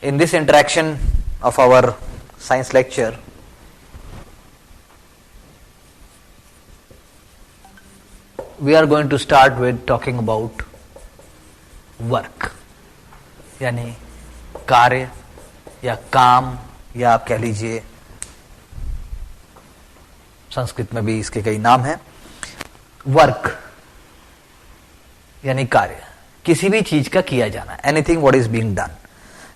In this interaction of our science lecture, we are going to start with talking about work, यानी कार्य या काम, या आप कह लीजिए संस्कृत में भी इसके कई नाम हैं. वर्क यानी कार्य, किसी भी चीज का किया जाना, anything what is being done.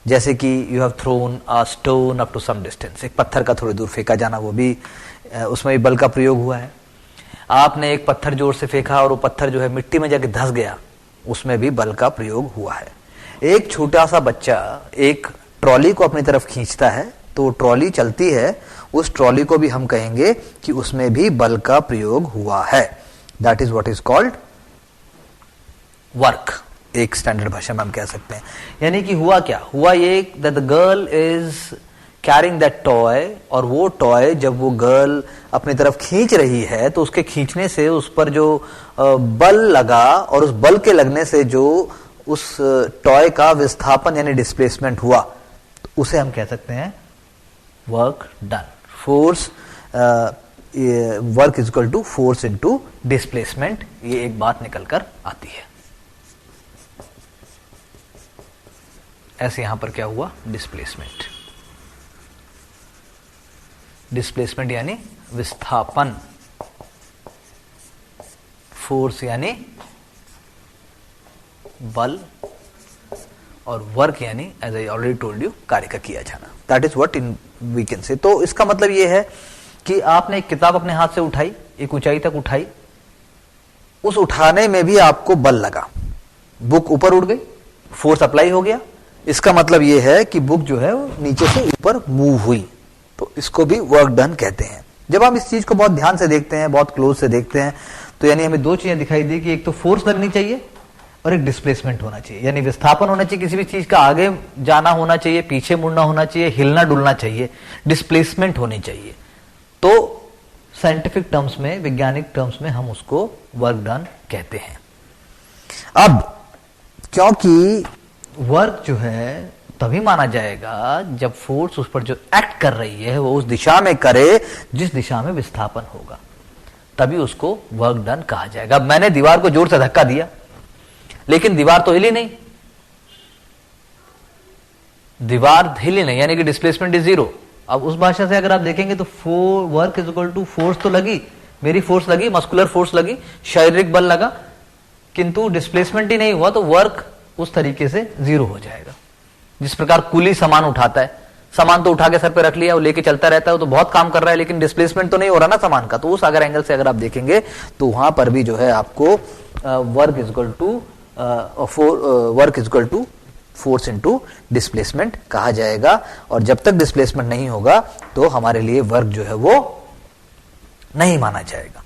जैसे कि you have thrown a stone up to some distance, एक पत्थर का थोड़ी दूर फेंका जाना, वो भी उसमें भी बल का प्रयोग हुआ है. आपने एक पत्थर जोर से फेंका और वो पत्थर जो है मिट्टी में जाके धंस गया, उसमें भी बल का प्रयोग हुआ है. एक छोटा सा बच्चा एक ट्रॉली को अपनी तरफ खींचता है तो ट्रॉली चलती है, उस ट्रॉली को भी हम कहेंगे कि उसमें भी बल का प्रयोग हुआ है. That is what is called work. एक स्टैंडर्ड भाषा में हम कह सकते हैं. यानी कि हुआ क्या, हुआ ये that the girl is carrying that toy, और वो टॉय जब वो गर्ल अपनी तरफ खींच रही है तो उसके खींचने से उस पर जो बल लगा, और उस बल के लगने से जो उस टॉय का विस्थापन यानी डिस्प्लेसमेंट हुआ, तो उसे हम कह सकते हैं work done. Force, work is equal to force into displacement, ये एक बात निकल कर आती है. ऐसे यहां पर क्या हुआ, डिस्प्लेसमेंट. डिस्प्लेसमेंट यानी विस्थापन, फोर्स यानी बल, और वर्क यानी as I already told you कार्य का किया जाना. That is what in we can say. तो इसका मतलब यह है कि आपने एक किताब अपने हाथ से उठाई, एक ऊंचाई तक उठाई, उस उठाने में भी आपको बल लगा, बुक ऊपर उड़ गई, फोर्स अप्लाई हो गया. इसका मतलब यह है कि बुक जो है वो नीचे से ऊपर मूव हुई, तो इसको भी वर्क डन कहते हैं. जब हम इस चीज को बहुत ध्यान से देखते हैं, बहुत क्लोज से देखते हैं, तो यानी हमें दो चीजें दिखाई दी कि एक तो फोर्स लगनी चाहिए और एक डिस्प्लेसमेंट होना चाहिए. यानी विस्थापन होना चाहिए, किसी भी चीज का आगे जाना होना चाहिए, पीछे मुड़ना होना चाहिए, हिलना डुलना चाहिए, डिस्प्लेसमेंट होनी चाहिए. तो साइंटिफिक टर्म्स में, वैज्ञानिक टर्म्स में हम उसको वर्क डन कहते हैं. अब क्योंकि वर्क जो है तभी माना जाएगा जब फोर्स उस पर जो एक्ट कर रही है वो उस दिशा में करे जिस दिशा में विस्थापन होगा, तभी उसको वर्क डन कहा जाएगा. अब मैंने दीवार को जोर से धक्का दिया, लेकिन दीवार तो हिली नहीं, दीवार हिली नहीं, यानी कि डिस्प्लेसमेंट इज जीरो. अब उस भाषा से अगर आप देखेंगे तो work is equal to force तो लगी, मेरी फोर्स लगी, मस्कुलर फोर्स लगी, शारीरिक बल लगा, किंतु डिस्प्लेसमेंट ही नहीं हुआ, तो वर्क उस तरीके से जीरो हो जाएगा. जिस प्रकार कुली सामान उठाता है, सामान तो उठा के सर पे रख लिया और लेके चलता रहता है, तो बहुत काम कर रहा है, लेकिन डिस्प्लेसमेंट तो नहीं हो रहा ना सामान का. तो उस अगर एंगल से अगर आप देखेंगे तो वहां पर भी जो है आपको work is equal to force into displacement कहा जाएगा. और जब तक डिस्प्लेसमेंट नहीं होगा तो हमारे लिए वर्क जो है वो नहीं माना जाएगा.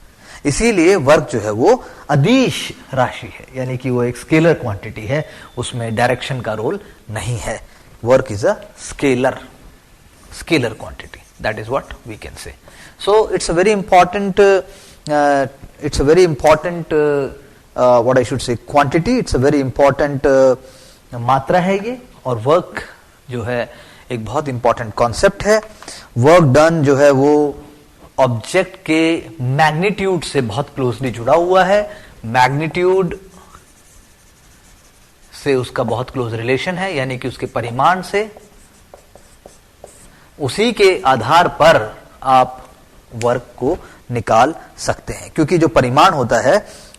इसीलिए वर्क जो है वो अदिश राशि है, यानी कि वो एक स्केलर क्वांटिटी है, उसमें डायरेक्शन का रोल नहीं है. Work is a scalar quantity. That is what we can say. So it's a very important what I should say quantity. It's a very important मात्रा है ये. और वर्क जो है एक बहुत इंपॉर्टेंट कॉन्सेप्ट है. वर्क डन जो है वो ऑब्जेक्ट के मैग्नीट्यूड से बहुत क्लोजली जुड़ा हुआ है. मैग्नीट्यूड से उसका बहुत क्लोज रिलेशन है, यानी कि उसके परिमाण से. उसी के आधार पर आप वर्क को निकाल सकते हैं, क्योंकि जो परिमाण होता है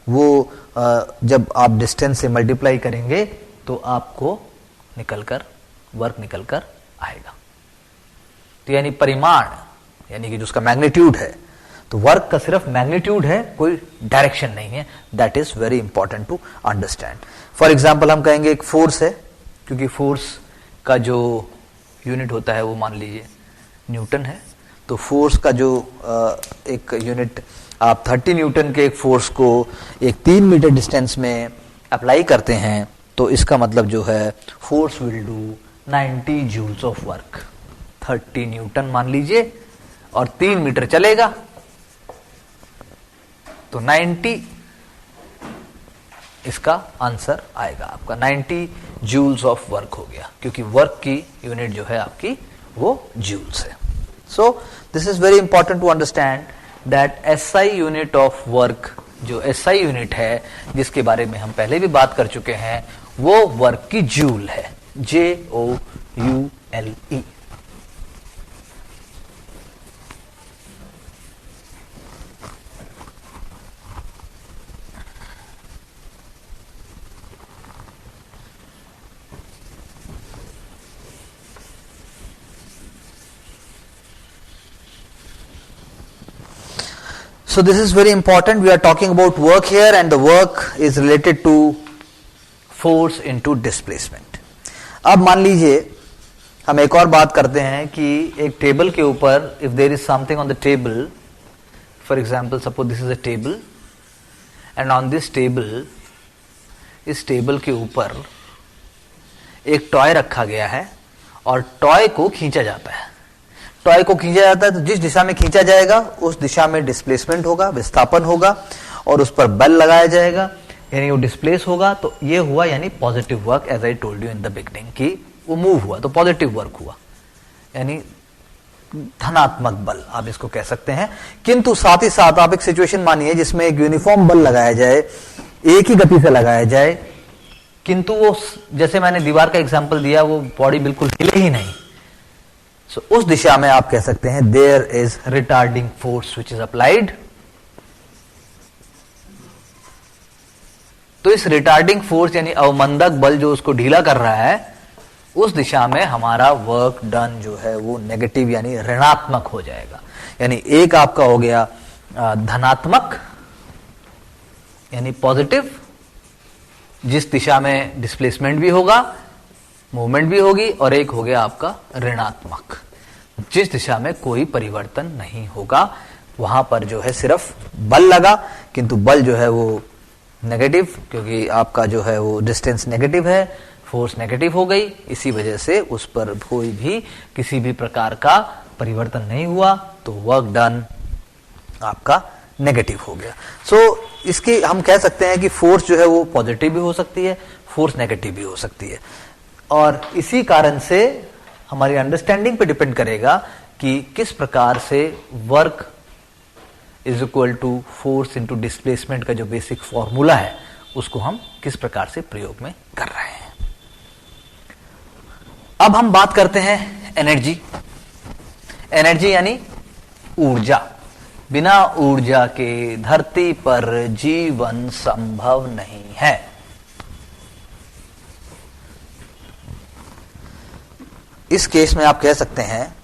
वो जब आप डिस्टेंस से मल्टीप्लाई करेंगे तो आपको वर्क निकलकर आएगा. तो यानी परिमाण, यानी कि जो उसका मैग्नीट्यूड है, तो वर्क का सिर्फ मैग्नीट्यूड है, कोई डायरेक्शन नहीं है. That is very important to understand. For example हम कहेंगे एक फोर्स है, क्योंकि फोर्स का जो यूनिट होता है वो मान लीजिए न्यूटन है. तो फोर्स का जो एक यूनिट, आप 30 न्यूटन के एक फोर्स को एक 3 मीटर डिस्टेंस में अप्लाई करते हैं, तो इसका मतलब जो है force will do 90 joules of work. 30 newton मान लीजिए और 3 मीटर चलेगा, तो 90 इसका आंसर आएगा आपका 90 जूल्स ऑफ वर्क हो गया, क्योंकि वर्क की यूनिट जो है आपकी वो जूल्स है. So this is very important to understand that SI unit of work, जो एसआई यूनिट है जिसके बारे में हम पहले भी बात कर चुके हैं, वो वर्क की जूल है, JOULE. So this is very important. We are talking about work here, and the work is related to force into displacement. अब मान लीजिए हम एक और बात करते हैं कि एक टेबल के ऊपर if there is something on the table, for example suppose this is a table and on this table, इस टेबल के ऊपर एक टॉय रखा गया है और टॉय को खींचा जाता है. टॉय को खींचा जाता है तो जिस दिशा में खींचा जाएगा उस दिशा में डिस्प्लेसमेंट होगा, विस्थापन होगा, और उस पर बल लगाया जाएगा, यानी वो डिस्प्लेस होगा. तो ये हुआ यानी positive work, as I told you in the beginning, कि वो मूव हुआ तो पॉजिटिव वर्क हुआ, यानी धनात्मक बल आप इसको कह सकते हैं. किंतु साथ ही साथ आप एक सिचुएशन मानिए जिसमें एक यूनिफॉर्म बल लगाया जाए, एक ही गति से लगाया जाए, किंतु वो जैसे मैंने दीवार का एग्जाम्पल दिया, वो बॉडी बिल्कुल हिले ही नहीं. So, उस दिशा में आप कह सकते हैं there is retarding force which is applied. तो इस रिटार्डिंग फोर्स यानी अवमंदक बल जो उसको ढीला कर रहा है, उस दिशा में हमारा वर्क डन जो है वो नेगेटिव यानी ऋणात्मक हो जाएगा. यानी एक आपका हो गया धनात्मक यानी पॉजिटिव, जिस दिशा में डिस्प्लेसमेंट भी होगा, मूवमेंट भी होगी, और एक हो गया आपका ऋणात्मक, जिस दिशा में कोई परिवर्तन नहीं होगा. वहां पर जो है सिर्फ बल लगा, किंतु बल जो है वो नेगेटिव, क्योंकि आपका जो है वो डिस्टेंस नेगेटिव है, फोर्स नेगेटिव हो गई, इसी वजह से उस पर कोई भी किसी भी प्रकार का परिवर्तन नहीं हुआ, तो वर्क डन आपका नेगेटिव हो गया. सो इसकी हम कह सकते हैं कि फोर्स जो है वो पॉजिटिव भी हो सकती है, फोर्स नेगेटिव भी हो सकती है. और इसी कारण से हमारी अंडरस्टैंडिंग पे डिपेंड करेगा कि किस प्रकार से work is equal to force into displacement का जो बेसिक फॉर्मूला है उसको हम किस प्रकार से प्रयोग में कर रहे हैं. अब हम बात करते हैं एनर्जी. एनर्जी यानी ऊर्जा. बिना ऊर्जा के धरती पर जीवन संभव नहीं है. इस केस में आप कह सकते हैं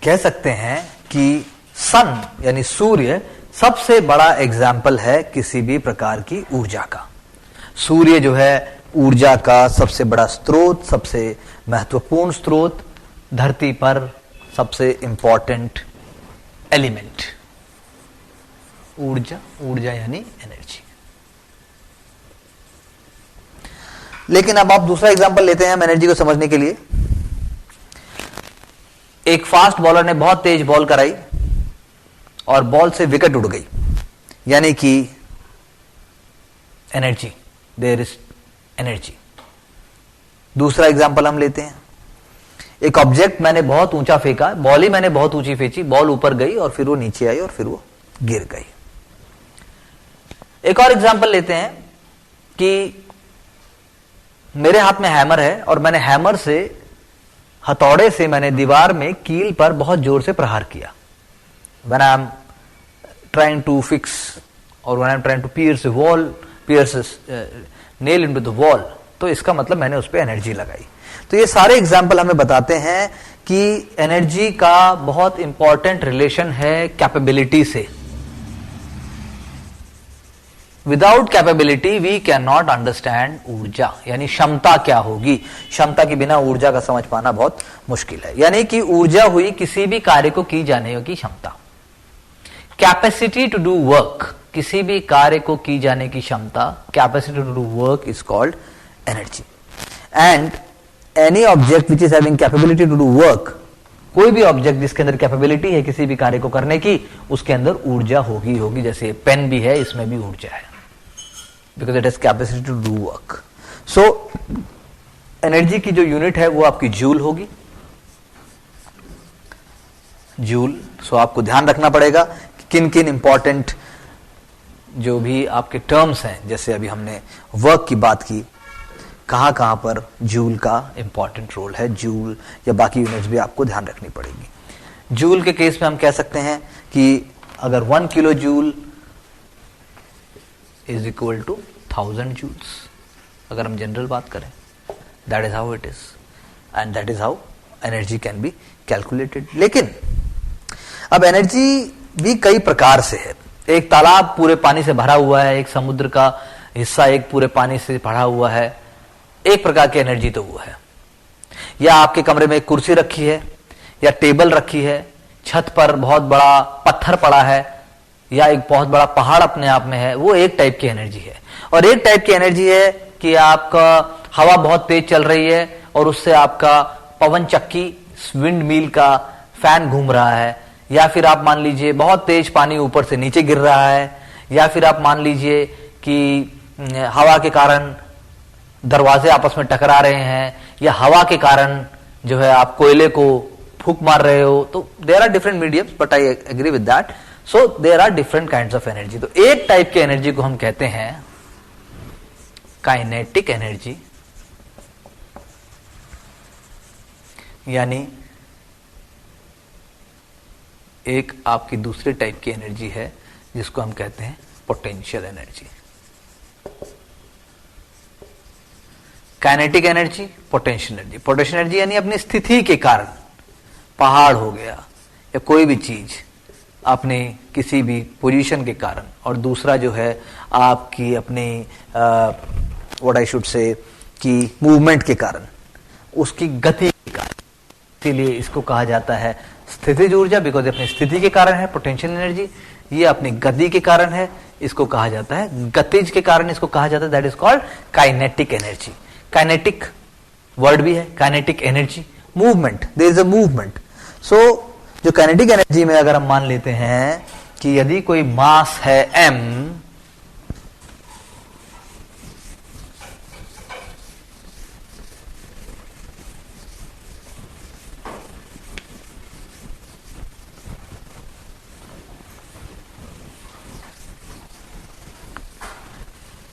कह सकते हैं कि सन यानी सूर्य सबसे बड़ा एग्जाम्पल है किसी भी प्रकार की ऊर्जा का. सूर्य जो है ऊर्जा का सबसे बड़ा स्रोत, सबसे महत्वपूर्ण स्रोत, धरती पर सबसे इंपॉर्टेंट एलिमेंट. ऊर्जा यानी एनर्जी. लेकिन अब आप दूसरा एग्जाम्पल लेते हैं हम एनर्जी को समझने के लिए. एक फास्ट बॉलर ने बहुत तेज बॉल कराई और बॉल से विकेट उड़ गई, यानी कि एनर्जी, देयर इज एनर्जी. दूसरा एग्जांपल हम लेते हैं. एक ऑब्जेक्ट मैंने बहुत ऊंचा फेंका, बॉल ही मैंने बहुत ऊंची फेंची, बॉल ऊपर गई और फिर वो नीचे आई और फिर वो गिर गई. एक और एग्जांपल लेते हैं कि मेरे हाथ में हैमर है और मैंने हैमर से, हथौड़े से मैंने दीवार में कील पर बहुत जोर से प्रहार किया. When I am trying to fix or when I am trying to pierce a wall, pierce a nail into the wall, तो इसका मतलब मैंने उस पर एनर्जी लगाई. तो ये सारे एग्जाम्पल हमें बताते हैं कि एनर्जी का बहुत इंपॉर्टेंट रिलेशन है कैपेबिलिटी से। Without capability we can not understand ऊर्जा, यानी क्षमता क्या होगी। क्षमता के बिना ऊर्जा का समझ पाना बहुत मुश्किल है। यानी कि ऊर्जा हुई किसी भी कार्य को की जाने की क्षमता। कैपेसिटी टू डू वर्क, किसी भी कार्य को की जाने की क्षमता, capacity to do work is called energy. And any object which is having capability to do work, कोई भी ऑब्जेक्ट जिसके अंदर कैपेबिलिटी है किसी भी कार्य को करने की, उसके अंदर ऊर्जा होगी। जैसे पेन भी है, इसमें भी ऊर्जा है, because it has capacity to do work. So energy की जो यूनिट है वो आपकी जूल होगी, जूल। सो आपको ध्यान रखना पड़ेगा कि किन किन इंपॉर्टेंट जो भी आपके टर्म्स हैं, जैसे अभी हमने वर्क की बात की, कहां कहां पर जूल का इंपॉर्टेंट रोल है, जूल या बाकी यूनिट्स भी आपको ध्यान रखनी पड़ेगी। जूल के केस में हम कह सकते हैं कि अगर 1 kilo joule is equal to 1000 joules, अगर हम जनरल बात करें, that is how it is and that is how energy can be calculated. लेकिन अब एनर्जी भी कई प्रकार से है। एक तालाब पूरे पानी से भरा हुआ है, एक समुद्र का हिस्सा एक पूरे पानी से भरा हुआ है, एक प्रकार की एनर्जी तो वो है। या आपके कमरे में एक कुर्सी रखी है, या टेबल रखी है, छत पर बहुत बड़ा पत्थर पड़ा है, या एक बहुत बड़ा पहाड़ अपने आप में है, वो एक टाइप की एनर्जी है। और एक टाइप की एनर्जी है कि आपका हवा बहुत तेज चल रही है और उससे आपका पवन चक्की, विंड मिल का फैन घूम रहा है, या फिर आप मान लीजिए बहुत तेज पानी ऊपर से नीचे गिर रहा है, या फिर आप मान लीजिए कि हवा के कारण दरवाजे आपस में टकरा रहे हैं, या हवा के कारण जो है आप कोयले को फूंक मार रहे हो। तो there are different mediums, but I agree with that. So there are different kinds of energy. तो एक टाइप की एनर्जी को हम कहते हैं काइनेटिक एनर्जी, यानी एक आपकी दूसरे टाइप की एनर्जी है जिसको हम कहते हैं potential energy. Kinetic energy, potential energy. Potential energy यानी अपनी स्थिति के कारण, पहाड़ हो गया या कोई भी चीज अपने किसी भी पोजीशन के कारण, और दूसरा जो है आपकी अपनी व्हाट आई शुड से कि मूवमेंट के कारण, उसकी गति के कारण। इसीलिए इसको कहा जाता है स्थितिज ऊर्जा, बिकॉज अपनी स्थिति के कारण है पोटेंशियल एनर्जी। ये अपनी गति के कारण है, इसको कहा जाता है गतिज के कारण, इसको कहा जाता है that is called kinetic energy. Kinetic word भी है, kinetic energy, movement, there is a movement. So जो काइनेटिक एनर्जी में अगर हम मान लेते हैं कि यदि कोई मास है m,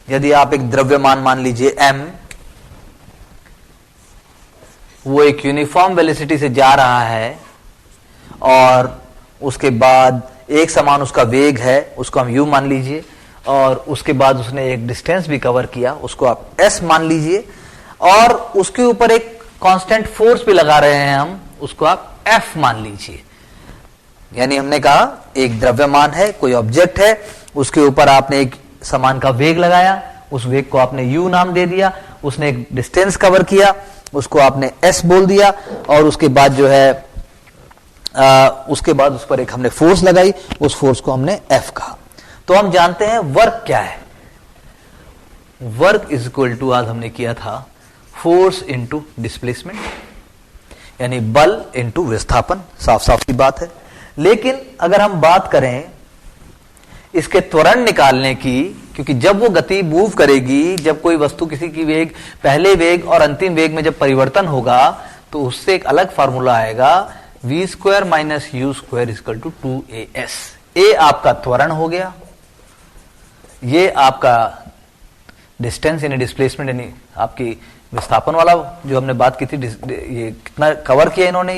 यदि आप एक द्रव्यमान मान लीजिए m, वो एक यूनिफॉर्म वेलोसिटी से जा रहा है और उसके बाद एक समान उसका वेग है, उसको हम u मान लीजिए, और उसके बाद उसने एक डिस्टेंस भी कवर किया, उसको आप s मान लीजिए, और उसके ऊपर एक कांस्टेंट फोर्स भी लगा रहे हैं हम, उसको आप F मान लीजिए। यानी हमने कहा एक द्रव्यमान है, कोई ऑब्जेक्ट है, उसके ऊपर आपने एक समान का वेग लगाया, उस वेग को आपने u नाम दे दिया, उसने एक डिस्टेंस कवर किया, उसको आपने s बोल दिया, और उसके बाद जो है उसके बाद उस पर एक हमने फोर्स लगाई, उस फोर्स को हमने F कहा। तो हम जानते हैं वर्क क्या है। वर्क इज इक्वल टू, आज हमने किया था, फोर्स इनटू डिस्प्लेसमेंट, यानी बल इनटू विस्थापन। साफ साफ की बात है। लेकिन अगर हम बात करें इसके त्वरण निकालने की, क्योंकि जब वो गति मूव करेगी, जब कोई वस्तु किसी की वेग, पहले वेग और अंतिम वेग में जब परिवर्तन होगा, तो उससे एक अलग फार्मूला आएगा, v square minus u square equal to 2as। a आपका त्वरण हो गया, ये आपका डिस्टेंस यानी डिस्प्लेसमेंट यानी आपकी विस्थापन वाला जो हमने बात की थी, ये कितना कवर किया इन्होंने,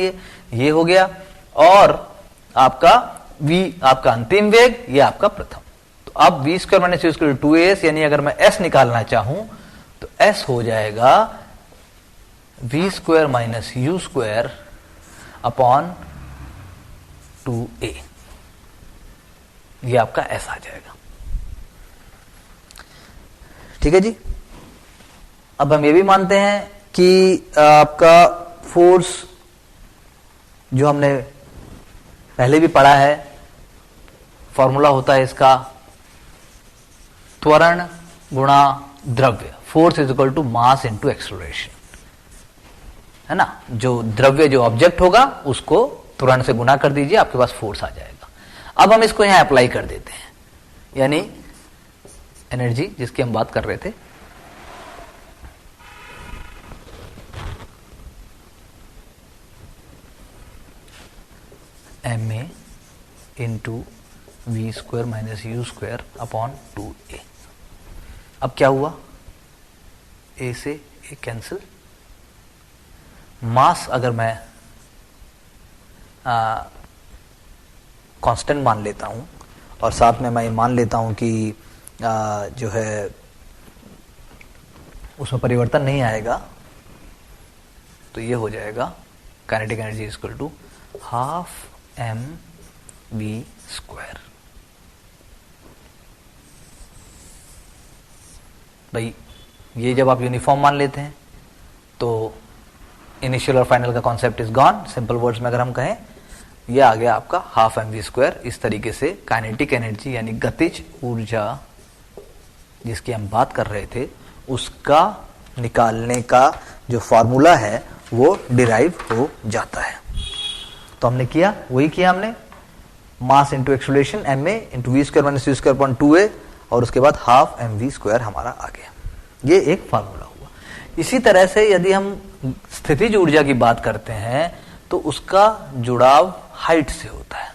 ये हो गया, और आपका v आपका अंतिम वेग, ये आपका प्रथम। तो अब v square minus u square 2as, यानी अगर मैं s निकालना चाहूं तो s हो जाएगा v square minus u square upon 2a, ये आपका S आ जाएगा। ठीक है जी। अब हम ये भी मानते हैं कि आपका फोर्स जो हमने पहले भी पढ़ा है, फॉर्मूला होता है इसका त्वरण गुणा द्रव्य, force is equal to mass into acceleration, है ना। जो द्रव्य जो ऑब्जेक्ट होगा उसको त्वरण से गुणा कर दीजिए, आपके पास फोर्स आ जाएगा। अब हम इसको यहां अप्लाई कर देते हैं, यानी एनर्जी जिसकी हम बात कर रहे थे, ma into v square minus u square upon 2a। अब क्या हुआ, a से a कैंसिल, मास अगर मैं कांस्टेंट मान लेता हूं और साथ में मैं ये मान लेता हूं कि जो है उसमें परिवर्तन नहीं आएगा, तो ये हो जाएगा kinetic energy is equal to half m v square. भाई ये जब आप यूनिफॉर्म मान लेते हैं तो इनिशियल और फाइनल का concept is gone. Simple words में अगर हम कहें, ये आ गया आपका हाफ एम वी स्क्वायर। इस तरीके से काइनेटिक एनर्जी यानी गतिज ऊर्जा जिसकी हम बात कर रहे थे, उसका निकालने का जो फॉर्मूला है वो डिराइव हो जाता है। तो हमने किया, वही किया हमने, mass into acceleration m a into v square minus u square upon 2a, और उसके बाद हाफ एम वी स्क्वायर हमारा आ गया। ये एक फार्मूला हुआ। इसी तरह से यदि हम स्थितिज ऊर्जा की बात करते हैं तो उसका जुड़ाव हाइट से होता है।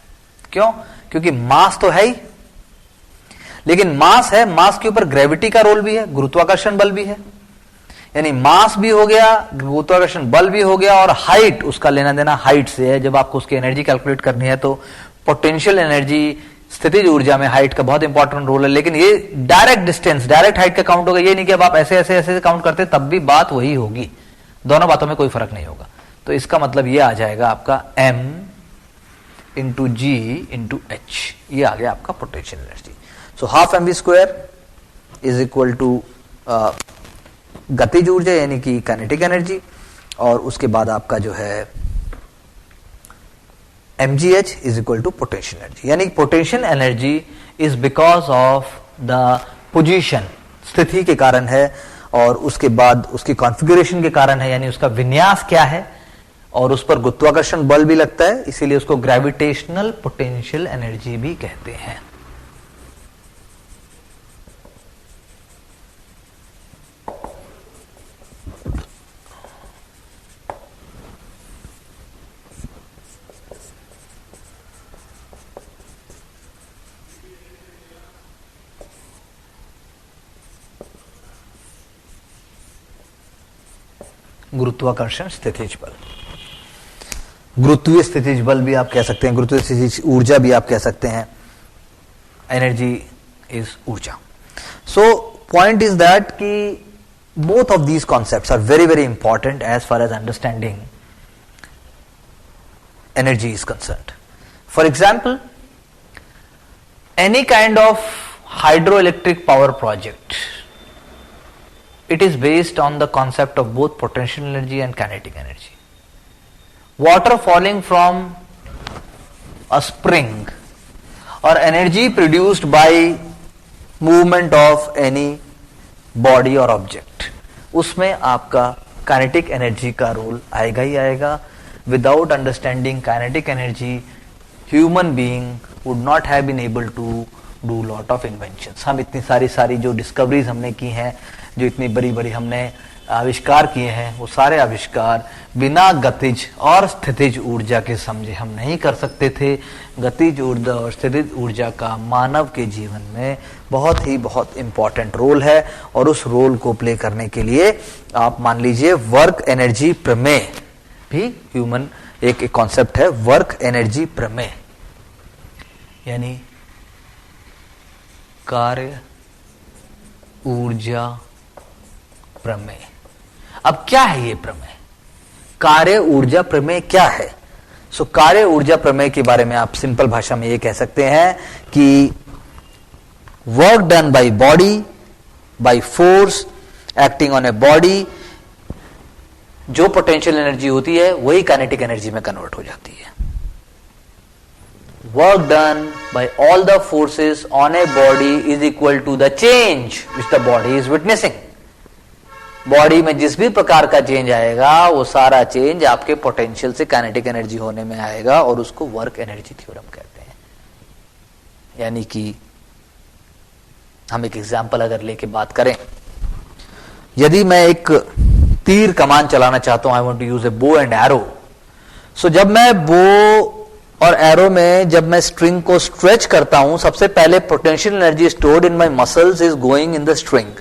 क्यों? क्योंकि मास तो है ही, लेकिन मास है, मास के ऊपर ग्रेविटी का रोल भी है, गुरुत्वाकर्षण बल भी है। यानी मास भी हो गया, गुरुत्वाकर्षण बल भी हो गया, और हाइट, उसका लेना देना हाइट से है। जब आपको उसकी एनर्जी कैलकुलेट करनी है तो पोटेंशियल एनर्जी, स्थितिज ऊर्जा में हाइट का बहुत इंपॉर्टेंट रोल है। लेकिन ये डायरेक्ट डिस्टेंस, डायरेक्ट हाइट का काउंट होगा, ये नहीं कि अब आप ऐसे ऐसे ऐसे काउंट करते तब भी बात वही होगी, दोनों बातों में कोई फर्क नहीं होगा। तो इसका मतलब ये आ जाएगा आपका m into g into h, ये आ गया आपका potential energy. So half m v square is equal to गतिज ऊर्जा यानी कि काइनेटिक एनर्जी, और उसके बाद आपका जो है mgh is equal to potential energy. यानी potential energy is because of the position, स्थिति के कारण है, और उसके बाद उसकी कॉन्फ़िगरेशन के कारण है, यानी उसका विन्यास क्या है, और उस पर गुरुत्वाकर्षण बल भी लगता है, इसीलिए उसको ग्रेविटेशनल पोटेंशियल एनर्जी भी कहते हैं। गुरुत्वाकर्षण स्थितिज बल, गुरुत्वीय स्थितिज बल भी आप कह सकते हैं, गुरुत्वीय स्थितिज ऊर्जा भी आप कह सकते हैं। एनर्जी इज ऊर्जा। सो पॉइंट इज दैट कि both of these concepts are very very important as far as understanding energy is concerned. For example, any kind of hydroelectric power project, it is based on the concept of both potential energy and kinetic energy. Water falling from a spring or energy produced by movement of any body or object, उसमें आपका kinetic energy का role आएगा ही आएगा। Without understanding kinetic energy, human being would not have been able to do lot of inventions. हम इतनी सारी जो discoveries हमने की हैं, जो इतनी बड़ी बड़ी हमने आविष्कार किए हैं, वो सारे आविष्कार बिना गतिज और स्थितिज ऊर्जा के समझे हम नहीं कर सकते थे। गतिज ऊर्जा और स्थितिज ऊर्जा का मानव के जीवन में बहुत इंपॉर्टेंट रोल है, और उस रोल को प्ले करने के लिए आप मान लीजिए वर्क एनर्जी प्रमेय भी ह्यूमन एक कॉन्सेप्ट है, वर्क एनर्जी प्रमेय, यानी कार्य ऊर्जा प्रमेय। अब क्या है ये प्रमेय? कार्य ऊर्जा प्रमेय क्या है? सो कार्य ऊर्जा प्रमेय के बारे में आप सिंपल भाषा में ये कह सकते हैं कि work done by body, by force acting on a body, जो पोटेंशियल एनर्जी होती है वही काइनेटिक एनर्जी में कन्वर्ट हो जाती है. Work done by all the forces on a body is equal to the change which the body is witnessing. Body में जिस भी प्रकार का चेंज आएगा वो सारा चेंज आपके पोटेंशियल से काइनेटिक एनर्जी होने में आएगा और उसको वर्क एनर्जी थ्योरम कहते हैं. यानी कि हम एक एग्जांपल अगर लेके बात करें, यदि मैं एक तीर कमान चलाना चाहता हूं, I want to use a bow and arrow. सो जब मैं बो और एरो में जब मैं स्ट्रिंग को स्ट्रेच करता हूं, सबसे पहले potential energy stored in my muscles is going in the string.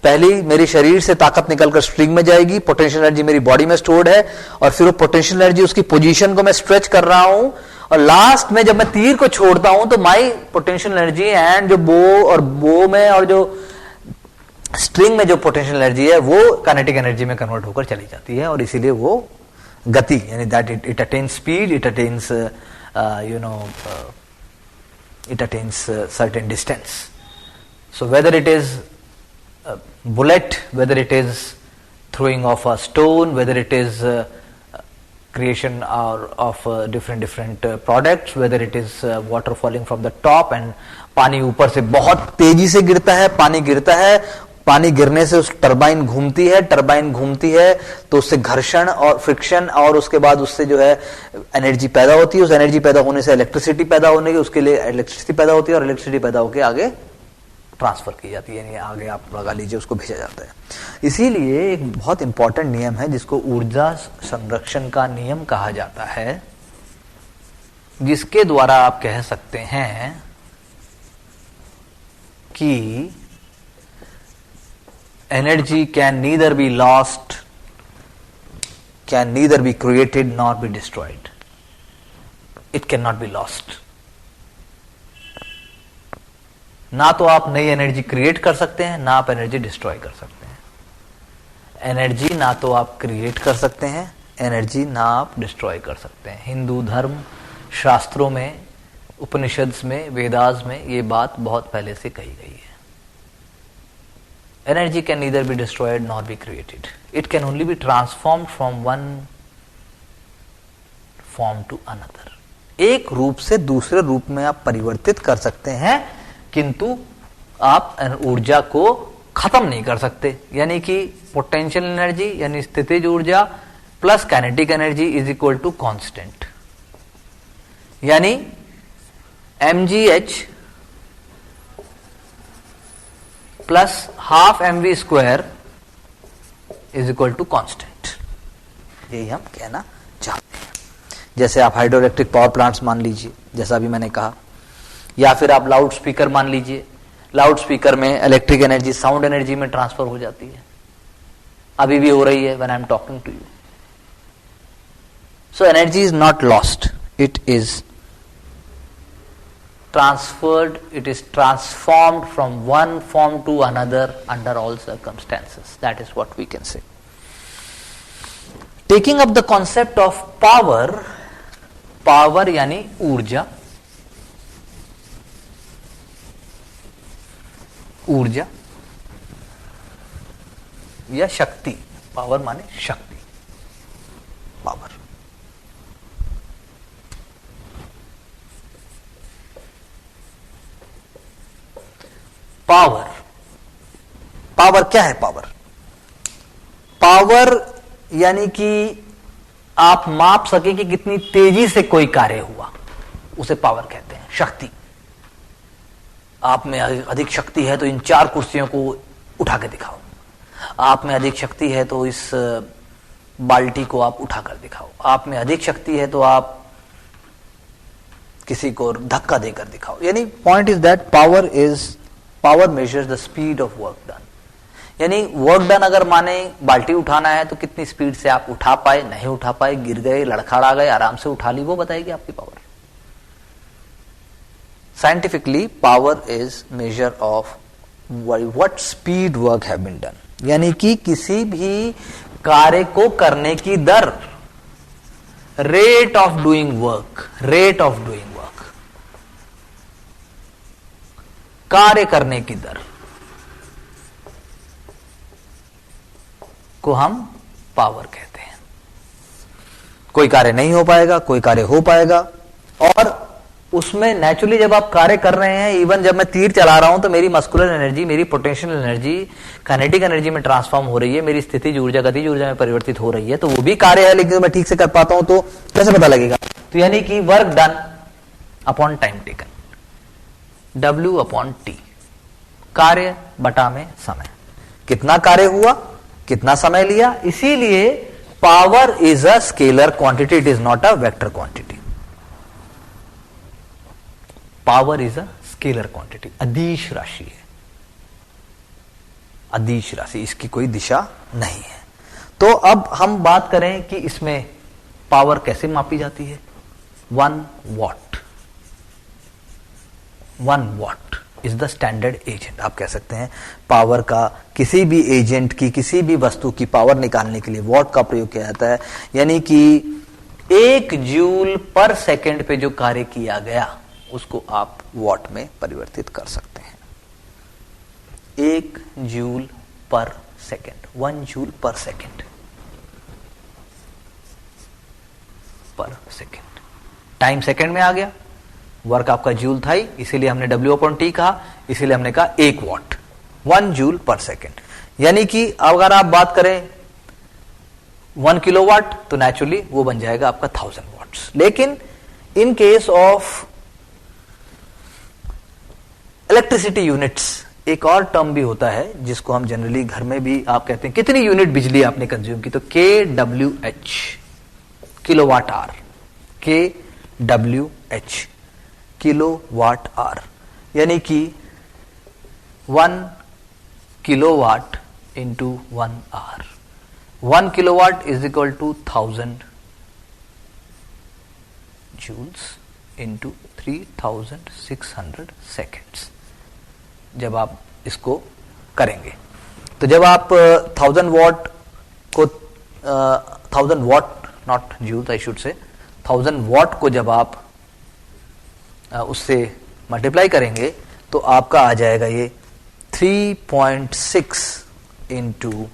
पहली मेरी शरीर से ताकत निकलकर स्ट्रिंग में जाएगी, पोटेंशियल एनर्जी मेरी बॉडी में स्टोर्ड है और फिर वो पोटेंशियल एनर्जी उसकी पोजीशन को मैं स्ट्रेच कर रहा हूं और लास्ट में जब मैं तीर को छोड़ता हूं तो माई पोटेंशियल एनर्जी एंड जो बो में और जो स्ट्रिंग में जो पोटेंशियल एनर्जी है वो काइनेटिक एनर्जी में कन्वर्ट होकर चली जाती है और इसीलिए वो गति यानी that it attains speed, it attains it attains certain distance. So whether it is bullet, whether it is throwing of a stone, whether it is creation of different products, whether it is water falling from the top and पानी ऊपर से बहुत तेजी से गिरता है, पानी गिरता है, पानी गिरने से उस टरबाइन घूमती है, टरबाइन घूमती है तो उससे घर्षण और फ्रिक्शन और उसके बाद उससे जो है एनर्जी पैदा होती है. उस एनर्जी पैदा होने से इलेक्ट्रिसिटी पैदा होने की उसके लिए इलेक्ट्रिसिटी पैदा होती है और इलेक्ट्रिसिटी पैदा होकर आगे ट्रांसफर की जाती है, यानी आगे आप लगा लीजिए उसको भेजा जाता है. इसीलिए एक बहुत इंपॉर्टेंट नियम है जिसको ऊर्जा संरक्षण का नियम कहा जाता है, जिसके द्वारा आप कह सकते हैं कि energy can neither be lost, can neither be created not be destroyed. It can not be lost. ना तो आप नई एनर्जी क्रिएट कर सकते हैं, ना आप एनर्जी डिस्ट्रॉय कर सकते हैं. एनर्जी ना तो आप क्रिएट कर सकते हैं, एनर्जी ना आप डिस्ट्रॉय कर सकते हैं. हिंदू धर्म शास्त्रों में, उपनिषद्स में, वेदास में ये बात बहुत पहले से कही गई है. Energy can neither be destroyed not be created. It can only be transformed from one form to another. एक रूप से दूसरे रूप में आप परिवर्तित कर सकते हैं, किंतु आप ऊर्जा को खत्म नहीं कर सकते. यानी कि पोटेंशियल एनर्जी यानी स्थितिज ऊर्जा plus kinetic energy is equal to constant. यानी mgh plus half mv square is equal to constant. यही हम कहना चाहते हैं. जैसे आप हाइड्रो इलेक्ट्रिक पावर प्लांट्स मान लीजिए, जैसा अभी मैंने कहा, या फिर आप लाउड स्पीकर मान लीजिए. लाउड स्पीकर में इलेक्ट्रिक एनर्जी साउंड एनर्जी में ट्रांसफर हो जाती है, अभी भी हो रही है when I am talking to you. So energy is not lost, it is transferred, it is transformed from one form to another under all circumstances. That is what we can say. Taking up the concept of power, power यानी ऊर्जा, ऊर्जा या शक्ति. Power माने शक्ति, power. Power, power क्या है? Power, power यानी कि आप माप सकें कि कितनी तेजी से कोई कार्य हुआ, उसे पावर कहते हैं. शक्ति, आप में अधिक शक्ति है तो इन 4 कुर्सियों को उठा के दिखाओ. आप में अधिक शक्ति है तो इस बाल्टी को आप उठाकर दिखाओ. आप में अधिक शक्ति है तो आप किसी को धक्का देकर दिखाओ. यानी point is that power measures the speed of work done. यानी वर्क डन अगर माने बाल्टी उठाना है तो कितनी स्पीड से आप उठा पाए, नहीं उठा पाए, गिर गए, लड़खड़ा गए, आराम से उठा ली, वो बताएगी आपकी power. Scientifically power is measure of what speed work have been done. यानी कि किसी भी कार्य को करने की दर, rate of doing work, rate of doing work, कार्य करने की दर को हम पावर कहते हैं। कोई कार्य नहीं हो पाएगा, कोई कार्य हो पाएगा, और उसमें नेचुरली जब आप कार्य कर रहे हैं, इवन जब मैं तीर चला रहा हूं तो मेरी मस्कुलर एनर्जी, मेरी पोटेंशियल एनर्जी काइनेटिक एनर्जी में ट्रांसफॉर्म हो रही है, मेरी स्थिति ऊर्जा गतिज ऊर्जा में परिवर्तित हो रही है, तो वो भी कार्य है। लेकिन मैं ठीक से कर पाता हूं तो कैसे पता लगेगा? तो यानी कि work done upon time taken, W upon T, कार्य बटा में समय, कितना कार्य हुआ, कितना समय लिया। इसीलिए power is a scalar quantity, it is not a vector quantity. Power is a scalar quantity, अदिश राशि है, अदिश राशि, इसकी कोई दिशा नहीं है। तो अब हम बात करें कि इसमें पावर कैसे मापी जाती है। 1 what, 1 what is the standard agent. आप कह सकते हैं पावर का, किसी भी एजेंट की, किसी भी वस्तु की पावर निकालने के लिए वॉट का प्रयोग किया जाता है। यानी कि 1 जूल पर सेकंड पे जो कार्य किया गया उसको आप वॉट में परिवर्तित कर सकते हैं। 1 जूल पर सेकंड, 1 जूल पर सेकंड, पर सेकंड, टाइम सेकंड में आ गया, वर्क आपका जूल था ही, इसीलिए हमने W अपॉन टी कहा, इसीलिए हमने कहा 1 वॉट, 1 जूल पर सेकंड। यानी कि अगर आप बात करें 1 किलोवाट तो नेचुरली वो बन जाएगा आपका 1000 वॉट्स। लेकिन in case of electricity units एक और टर्म भी होता है जिसको हम जनरली घर में भी आप कहते हैं कितनी यूनिट बिजली आपने कंज्यूम की, तो KWH, kilowatt hour, KWH kilowatt hour, यानी कि 1 kilowatt into 1 hour. 1 kilowatt is equal to 1000 joules into 3600 seconds. जब आप इसको करेंगे तो जब आप 1000 वॉट को 1000 what, not joule I should से, 1000 वॉट को जब आप उससे मल्टीप्लाई करेंगे तो आपका आ जाएगा ये 3.6 इंटू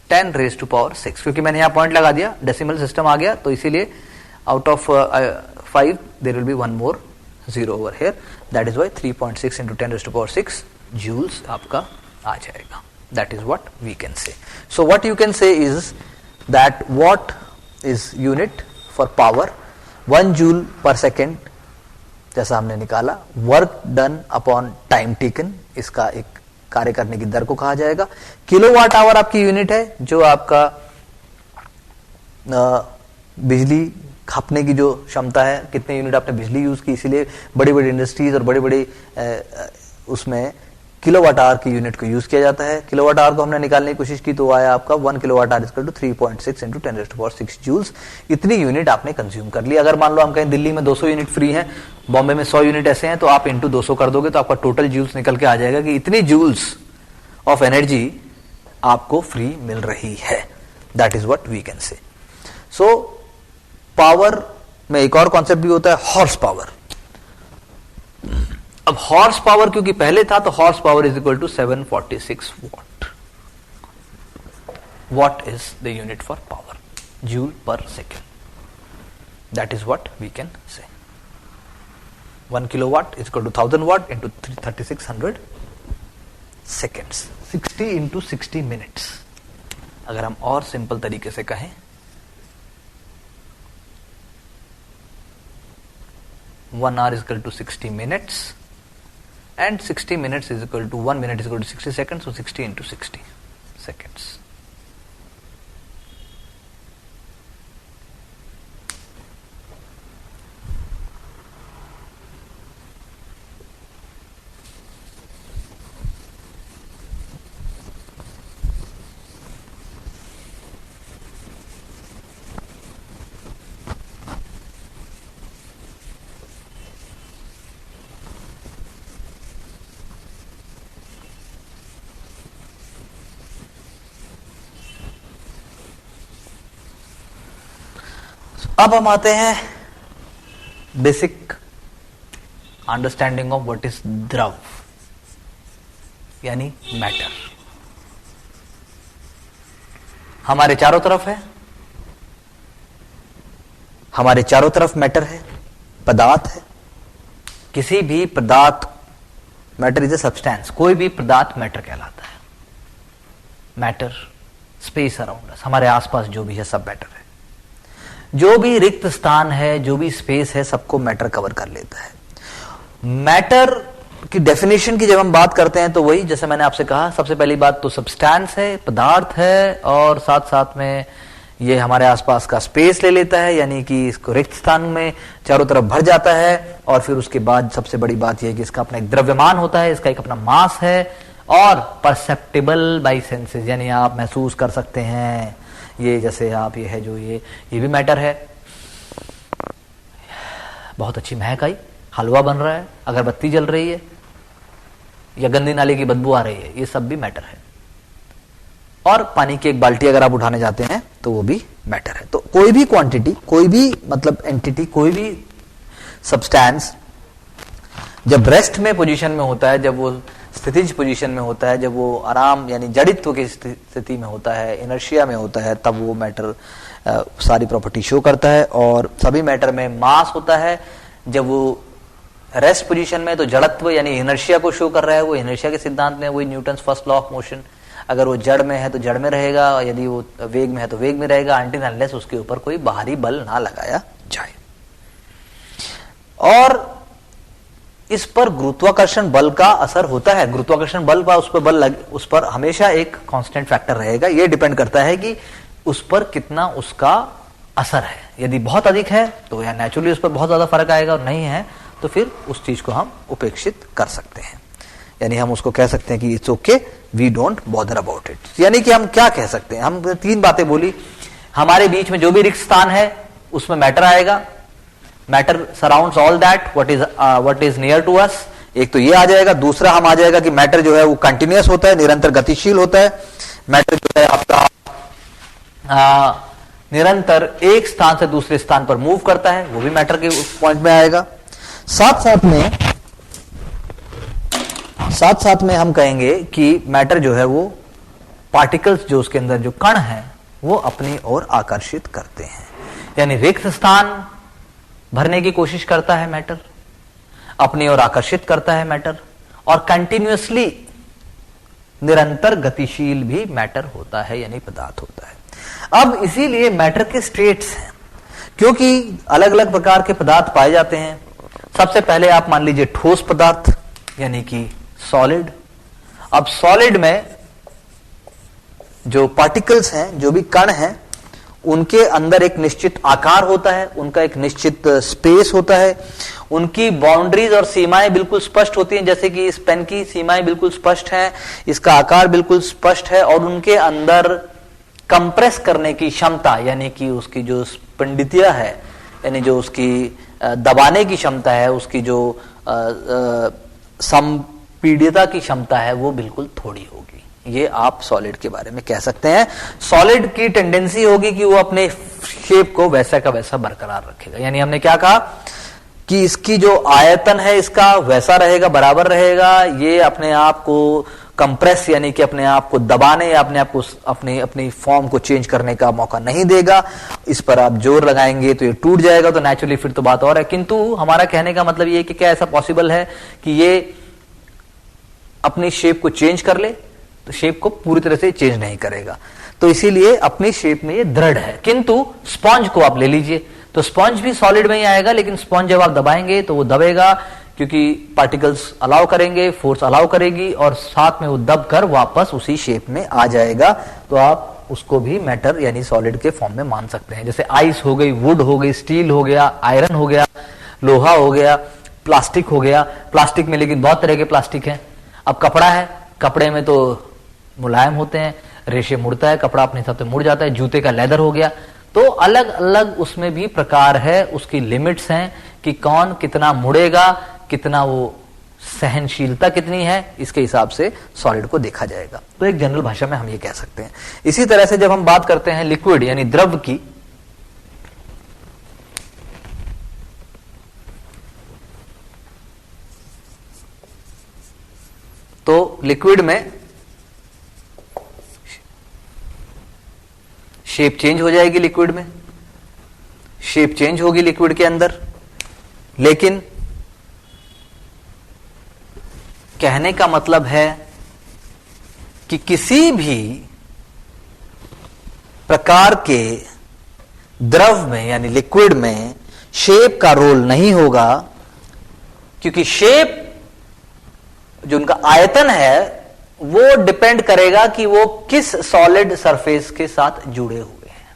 10 रेज टू पावर 6, क्योंकि मैंने यहां पॉइंट लगा दिया, डेसिमल सिस्टम आ गया, तो इसीलिए out of 5 there will be 1 more zero over here, that is why 3.6 into 10 raised to power 6 joules आपका आ जाएगा. That is what we can say. So what you can say is that watt is unit for power, 1 joule per second जैसा हमने निकाला, work done upon time taken, इसका एक कार्य करने की दर को कहा जाएगा. किलोवाट आवर आपकी यूनिट है जो आपका बिजली खपने की जो क्षमता है, कितने यूनिट आपने बिजली यूज की. इसीलिए बड़ी बड़ी इंडस्ट्रीज और बड़े बड़े उसमें किलोवाट आवर की यूनिट को यूज किया जाता है. किलोवाट आवर को हमने निकालने की कोशिश की तो आया आपका 1 kilowatt hour equal to 3.6 into 10 raised to power 6 joules. इतनी यूनिट आपने कंज्यूम कर ली. अगर मान लो हम कहीं दिल्ली में 200 यूनिट फ्री हैं, बॉम्बे में 100 यूनिट ऐसे हैं, तो आप इंटू 200 कर दोगे तो आपका टोटल जूल्स निकल के आ जाएगा कि इतनी जूल्स ऑफ एनर्जी आपको फ्री मिल रही है. That is what we can say. So power में एक और कॉन्सेप्ट भी होता है, हॉर्स पावर. अब हॉर्स पावर क्योंकि पहले था, तो horse power is equal to 746 watt. Watt is the unit for power, joule per second. That is what we can say. 1 kilowatt is equal to 1000 watt into 3600 seconds. 60 into 60 minutes. अगर हम और simple तरीके से कहें, 1 hour is equal to 60 minutes and 60 minutes is equal to 1 minute is equal to 60 seconds, so 60 into 60 seconds. अब हम आते हैं basic understanding of what is द्रव यानी मैटर। हमारे चारों तरफ है, हमारे चारों तरफ मैटर है, पदार्थ है। किसी भी पदार्थ, मैटर इज ए सब्सटेंस, कोई भी पदार्थ मैटर कहलाता है। मैटर, स्पेस अराउंड अस, हमारे आसपास जो भी है सब मैटर है। जो भी रिक्त स्थान है, जो भी स्पेस है, सबको मैटर कवर कर लेता है। मैटर की डेफिनेशन की जब हम बात करते हैं तो वही जैसे मैंने आपसे कहा, सबसे पहली बात तो सब्सटेंस है, पदार्थ है, और साथ साथ में ये हमारे आसपास का स्पेस ले लेता है, यानी कि इसको रिक्त स्थान में चारों तरफ भर जाता है। और फिर उसके बाद सबसे बड़ी बात यह है कि इसका अपना एक द्रव्यमान होता है, इसका एक अपना मास है, और परसेप्टेबल बाय सेंसेस, यानी आप महसूस कर सकते हैं। ये जैसे आप ये है जो ये भी मैटर है। बहुत अच्छी महक आई, हलवा बन रहा है, अगरबत्ती जल रही है, या गंदी नाली की बदबू आ रही है, ये सब भी मैटर है। और पानी की एक बाल्टी अगर आप उठाने जाते हैं तो वो भी मैटर है। तो कोई भी क्वांटिटी, कोई भी मतलब एंटिटी, कोई भी सब्सटेंस जब रेस्ट में पोजीशन में होता है, जब वो स्थितिज पोजीशन में होता है, जब वो आराम यानी जड़ित्व की स्थिति में होता है, इनर्शिया में होता है, तब वो मैटर सारी प्रॉपर्टी शो करता है। और सभी मैटर में मास होता है। जब वो रेस्ट पोजीशन में तो जड़त्व यानी इनर्शिया को शो कर रहा है। वो इनर्शिया के सिद्धांत में वही Newton first law of motion, अगर वो जड़ में है तो जड़ में रहेगा, यदि वो वेग में है तो वेग में रहेगा, अनटिल अनलेस उसके ऊपर कोई बाहरी बल ना लगाया जाए। और इस पर गुरुत्वाकर्षण बल का असर होता है। गुरुत्वाकर्षण बल का उस पर हमेशा एक कांस्टेंट फैक्टर रहेगा। यह डिपेंड करता है कि उस पर कितना उसका असर है। यदि बहुत अधिक है तो या नेचुरली उस पर बहुत ज्यादा फर्क आएगा, और नहीं है तो फिर उस चीज को हम उपेक्षित कर सकते हैं। यानी हम उसको कह सकते हैं कि it's okay, we don't bother about it. यानी कि हम क्या कह सकते हैं, हम तीन बातें बोली। हमारे बीच में जो भी रिक्त स्थान है उसमें मैटर आएगा। Matter surrounds all that what is near to us. एक तो ये आ जाएगा। दूसरा हम आ जाएगा कि मैटर जो है वो कंटिन्यूअस होता है, निरंतर गतिशील होता है। मैटर जो है आपका निरंतर एक स्थान से दूसरे स्थान पर मूव करता है, वो भी मैटर के पॉइंट में आएगा। साथ साथ में हम कहेंगे कि मैटर जो है वो पार्टिकल्स, जो उसके अंदर जो कण है, वो अपनी ओर आकर्षित करते हैं। यानी रिक्त स्थान भरने की कोशिश करता है मैटर, अपनी ओर आकर्षित करता है मैटर, और कंटिन्यूअसली निरंतर गतिशील भी मैटर होता है, यानी पदार्थ होता है। अब इसीलिए मैटर के स्टेट्स हैं, क्योंकि अलग अलग प्रकार के पदार्थ पाए जाते हैं। सबसे पहले आप मान लीजिए ठोस पदार्थ, यानी कि सॉलिड। अब सॉलिड में जो पार्टिकल्स हैं, जो भी कण हैं, उनके अंदर एक निश्चित आकार होता है, उनका एक निश्चित स्पेस होता है, उनकी बाउंड्रीज और सीमाएं बिल्कुल स्पष्ट होती हैं। जैसे कि इस पेन की सीमाएं बिल्कुल स्पष्ट हैं, इसका आकार बिल्कुल स्पष्ट है, और उनके अंदर कंप्रेस करने की क्षमता, यानी कि उसकी जो स्पंडितिया है, यानी जो उसकी दबाने की क्षमता है, उसकी जो संपीड्यता की क्षमता है, वो बिल्कुल थोड़ी होगी। ये आप सॉलिड के बारे में कह सकते हैं। सॉलिड की टेंडेंसी होगी कि वो अपने शेप को वैसा का वैसा बरकरार रखेगा। यानी हमने क्या कहा कि इसकी जो आयतन है इसका वैसा रहेगा, बराबर रहेगा। ये अपने आप को कंप्रेस यानी कि अपने आप को दबाने या अपने आप को अपनी फॉर्म को चेंज करने का मौका नहीं देगा। इस पर आप जोर लगाएंगे तो ये टूट जाएगा, तो नेचुरली फिर तो बात और है। किंतु हमारा कहने का मतलब ये कि क्या ऐसा पॉसिबल है कि ये अपनी शेप को चेंज कर ले? तो शेप को पूरी तरह से चेंज नहीं करेगा, तो इसीलिए अपनी शेप में ये दृढ़ है। किंतु स्पॉन्ज को आप ले लीजिए, तो स्पॉन्ज भी सॉलिड में ही आएगा, लेकिन स्पॉन्ज जब आप दबाएंगे तो वो दबेगा, क्योंकि पार्टिकल्स अलाउ करेंगे, फोर्स अलाउ करेगी, और साथ में वो दब कर वापस उसी शेप में आ जाएगा। तो आप उसको भी मैटर यानी सॉलिड के फॉर्म में मान सकते हैं। जैसे आइस हो गई, वुड हो गई, स्टील हो गया, आयरन हो गया, लोहा हो गया, प्लास्टिक हो गया। प्लास्टिक में लेकिन बहुत तरह के प्लास्टिक हैं। अब कपड़ा है, कपड़े में तो मुलायम होते हैं, रेशे मुड़ता है, कपड़ा अपने हिसाब से मुड़ जाता है। जूते का लेदर हो गया, तो अलग अलग उसमें भी प्रकार है, उसकी लिमिट्स हैं कि कौन कितना मुड़ेगा, कितना वो सहनशीलता कितनी है, इसके हिसाब से सॉलिड को देखा जाएगा। तो एक जनरल भाषा में हम ये कह सकते हैं। इसी तरह से जब हम बात करते हैं लिक्विड यानी द्रव की, लिक्विड में शेप चेंज हो जाएगी, लिक्विड में शेप चेंज होगी लिक्विड के अंदर, लेकिन कहने का मतलब है कि किसी भी प्रकार के द्रव में यानी लिक्विड में शेप का रोल नहीं होगा, क्योंकि शेप जो उनका आयतन है वो डिपेंड करेगा कि वो किस सॉलिड सरफेस के साथ जुड़े हुए हैं।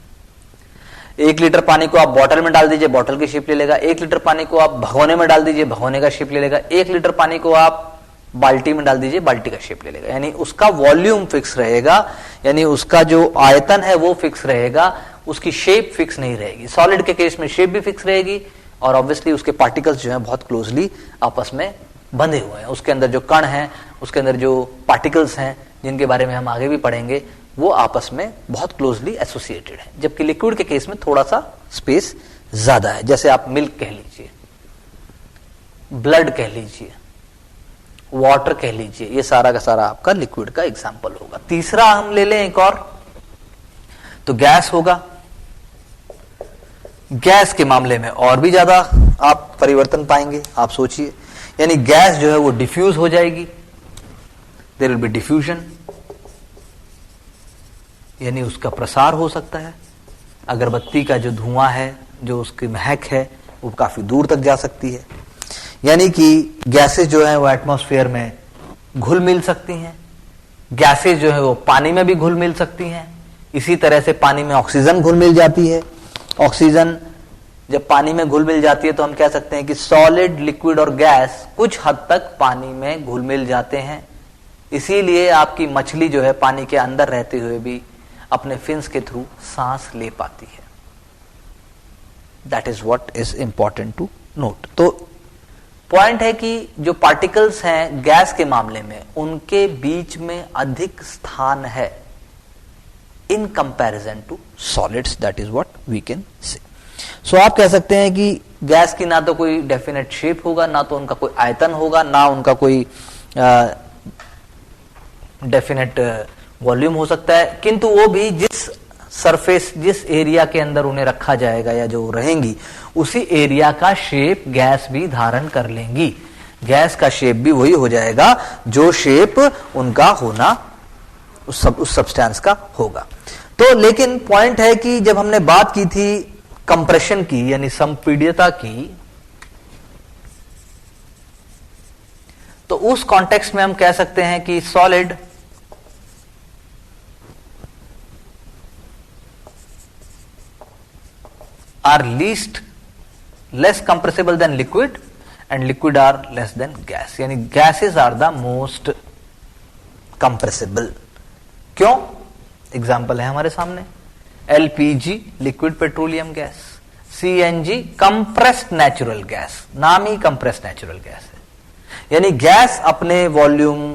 1 लीटर पानी को आप बॉटल में डाल दीजिए, बॉटल की शेप ले लेगा। 1 लीटर पानी को आप भगोने में डाल दीजिए, भगोने का शेप ले लेगा। 1 लीटर पानी को आप बाल्टी में डाल दीजिए, बाल्टी का शेप ले लेगा। यानी उसका वॉल्यूम फिक्स रहेगा, यानी उसका जो आयतन है वो फिक्स रहेगा, उसकी शेप फिक्स नहीं रहेगी। सॉलिड के केस में शेप भी फिक्स रहेगी और ऑब्वियसली उसके पार्टिकल्स जो है बहुत क्लोजली आपस में बंधे हुए हैं। उसके अंदर जो कण हैं, उसके अंदर जो पार्टिकल्स हैं जिनके बारे में हम आगे भी पढ़ेंगे, वो आपस में बहुत क्लोजली एसोसिएटेड है। जबकि लिक्विड के केस में थोड़ा सा स्पेस ज्यादा है। जैसे आप मिल्क कह लीजिए, ब्लड कह लीजिए, वाटर कह लीजिए, ये सारा का सारा आपका लिक्विड का एग्जाम्पल होगा। तीसरा हम ले लें एक और, तो गैस होगा। गैस के मामले में और भी ज्यादा आप परिवर्तन पाएंगे। आप सोचिए, यानी गैस जो है वो डिफ्यूज हो जाएगी, देयर विल बी डिफ्यूजन, यानी उसका प्रसार हो सकता है। अगरबत्ती का जो धुआं है, जो उसकी महक है, वो काफी दूर तक जा सकती है। यानी कि गैसेस जो है वो एटमॉस्फेयर में घुल मिल सकती हैं। गैसेस जो है वो पानी में भी घुल मिल सकती हैं। इसी तरह से पानी में ऑक्सीजन घुल मिल जाती है। ऑक्सीजन जब पानी में घुल मिल जाती है तो हम कह सकते हैं कि सॉलिड, लिक्विड और गैस कुछ हद तक पानी में घुल मिल जाते हैं। इसीलिए आपकी मछली जो है पानी के अंदर रहते हुए भी अपने फिन्स के थ्रू सांस ले पाती है। That is what is important to note. तो पॉइंट है कि जो पार्टिकल्स हैं गैस के मामले में, उनके बीच में अधिक स्थान है in comparison to solids. That is what we can say. So आप कह सकते हैं कि गैस की ना तो कोई डेफिनेट शेप होगा, ना तो उनका कोई आयतन होगा, ना उनका कोई डेफिनेट वॉल्यूम हो सकता है, किंतु वो भी जिस सरफेस, जिस एरिया के अंदर उन्हें रखा जाएगा या जो रहेंगी, उसी एरिया का शेप गैस भी धारण कर लेंगी। गैस का शेप भी वही हो जाएगा जो शेप उनका होना उस सब्सटेंस का होगा। तो लेकिन पॉइंट है कि जब हमने बात की थी कंप्रेशन की, यानी संपीड्यता की, तो उस कॉन्टेक्स्ट में हम कह सकते हैं कि solid are less compressible than liquid and liquid are less than gas, यानी gases are the most compressible। क्यों? एग्जाम्पल है हमारे सामने, LPG liquid petroleum gas, CNG compressed natural gas, नाम ही कंप्रेस्ड नेचुरल गैस है। यानी गैस अपने वॉल्यूम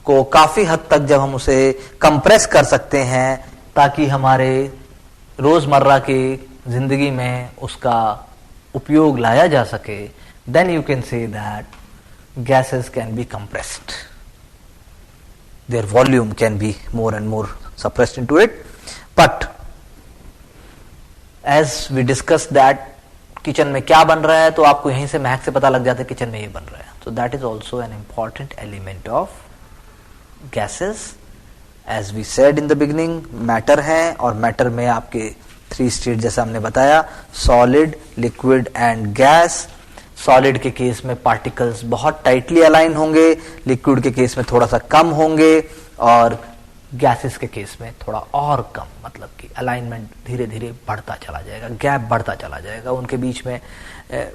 को काफी हद तक जब हम उसे कंप्रेस कर सकते हैं ताकि हमारे रोजमर्रा की जिंदगी में उसका उपयोग लाया जा सके, then you can say that gases can be compressed, their volume can be more and more suppressed into it। but as we discussed that kitchen में क्या बन रहा है, तो आपको यहीं से महक से पता लग जाता है किचन में ये बन रहा है। तो that is also an important element of gases. As we said in the beginning, matter है, और मैटर में आपके 3 स्टेट जैसा हमने बताया, solid, liquid and gas. Solid के केस में पार्टिकल्स बहुत टाइटली अलाइन होंगे, लिक्विड के केस में थोड़ा सा कम होंगे, और गैसेस के केस में थोड़ा और कम, मतलब कि अलाइनमेंट धीरे धीरे बढ़ता चला जाएगा, गैप बढ़ता चला जाएगा, उनके बीच में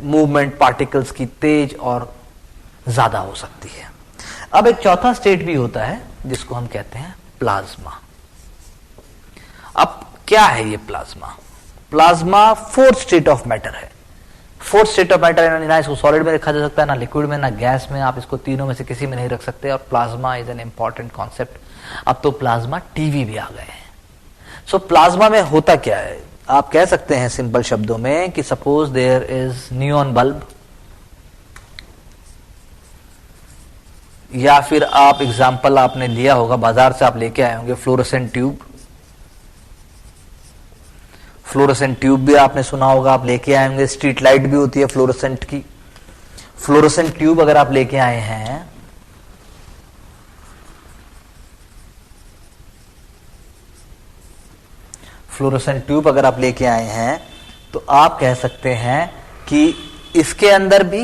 मूवमेंट पार्टिकल्स की तेज और ज्यादा हो सकती है। अब एक चौथा स्टेट भी होता है जिसको हम कहते हैं प्लाज्मा। अब क्या है ये plasma? Plasma 4th state of matter है। 4th स्टेट ऑफ मैटर, ना इसको सॉलिड में रखा जा सकता है, ना लिक्विड में, ना गैस में, आप इसको तीनों में से किसी में नहीं रख सकते, और plasma is an important concept. अब तो प्लाज्मा टीवी भी आ गए हैं। सो प्लाज्मा में होता क्या है? आप कह सकते हैं सिंपल शब्दों में कि suppose there is neon bulb, या फिर आप एग्जाम्पल आपने लिया होगा, बाजार से आप लेके आए होंगे फ्लोरोसेंट ट्यूब। फ्लोरोसेंट ट्यूब भी आपने सुना होगा, आप लेके आए होंगे। स्ट्रीट लाइट भी होती है फ्लोरोसेंट की। फ्लोरोसेंट ट्यूब अगर आप लेके आए हैं, फ्लोरोसेंट ट्यूब अगर आप लेके आए हैं तो आप कह सकते हैं कि इसके अंदर भी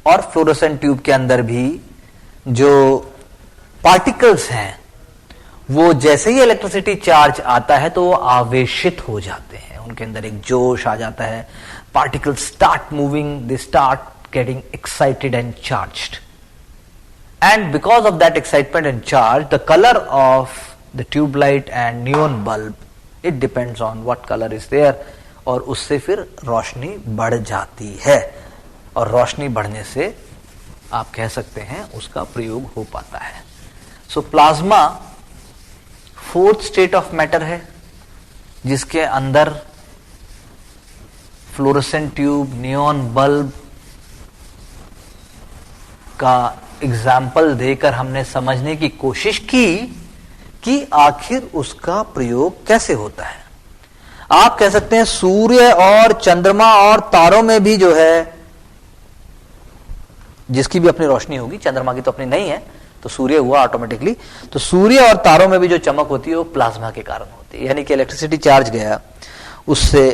और फ्लोरोसेंट ट्यूब के अंदर भी जो पार्टिकल्स हैं वो जैसे ही इलेक्ट्रिसिटी चार्ज आता है तो वो आवेशित हो जाते हैं, उनके अंदर एक जोश आ जाता है। Particles start moving, they start getting excited and charged, and because of that excitement and charge the colour of the tube light and neon bulb, it depends on what colour is there, और उससे फिर रोशनी बढ़ जाती है, और रोशनी बढ़ने से आप कह सकते हैं उसका प्रयोग हो पाता है। सो plasma fourth state of matter है, जिसके अंदर फ्लोरोसेंट ट्यूब, नियॉन बल्ब का एग्जाम्पल देकर हमने समझने की कोशिश की कि आखिर उसका प्रयोग कैसे होता है। आप कह सकते हैं सूर्य और चंद्रमा और तारों में भी जो है, जिसकी भी अपनी रोशनी होगी, चंद्रमा की तो अपनी नहीं है, तो सूर्य हुआ ऑटोमेटिकली, तो सूर्य और तारों में भी जो चमक होती है वो प्लाज्मा के कारण होती है। यानी कि इलेक्ट्रिसिटी चार्ज गया, उससे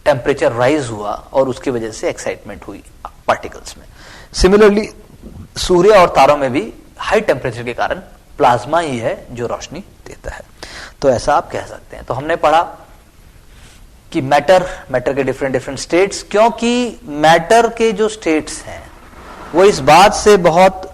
टेम्परेचर राइज हुआ और उसकी वजह से एक्साइटमेंट हुई पार्टिकल्स में। सिमिलरली सूर्य और तारों में भी हाई टेम्परेचर के कारण प्लाज्मा ही है जो रोशनी देता है। तो ऐसा आप कह सकते हैं। तो हमने पढ़ा कि मैटर के डिफरेंट स्टेट्स, क्योंकि मैटर के जो स्टेट्स हैं वो इस बात से बहुत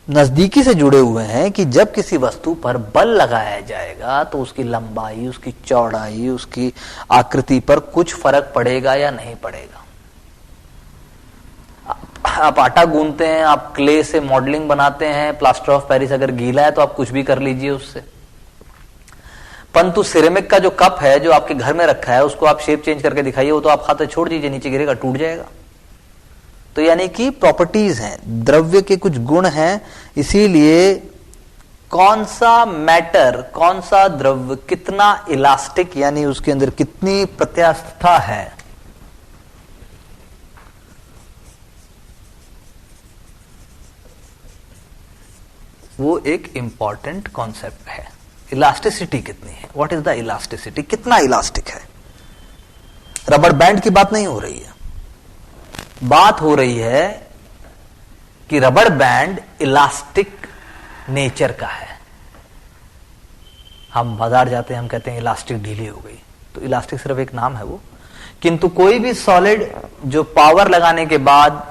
नजदीकी से जुड़े हुए हैं कि जब किसी वस्तु पर बल लगाया जाएगा तो उसकी लंबाई, उसकी चौड़ाई, उसकी आकृति पर कुछ फर्क पड़ेगा या नहीं पड़ेगा। आप आटा गूंथते हैं, आप क्ले से मॉडलिंग बनाते हैं, प्लास्टर ऑफ पेरिस अगर गीला है तो आप कुछ भी कर लीजिए उससे, परंतु सिरेमिक का जो कप है जो आपके घर में रखा है उसको आप शेप चेंज करके दिखाइए, वो तो आप हाथ से छोड़ दीजिए, नीचे गिरेगा, टूट जाएगा। तो यानी कि प्रॉपर्टीज हैं, द्रव्य के कुछ गुण हैं, इसीलिए कौन सा मैटर, कौन सा द्रव्य कितना इलास्टिक, यानी उसके अंदर कितनी प्रत्यास्थता है, वो एक इंपॉर्टेंट कॉन्सेप्ट है। इलास्टिसिटी कितनी है, व्हाट इज द इलास्टिसिटी, कितना इलास्टिक है। रबर बैंड की बात नहीं हो रही है, बात हो रही है कि रबर बैंड इलास्टिक नेचर का है। हम बाजार जाते हैं, हम कहते हैं इलास्टिक ढीली हो गई, तो इलास्टिक सिर्फ एक नाम है वो, किंतु कोई भी सॉलिड जो पावर लगाने के बाद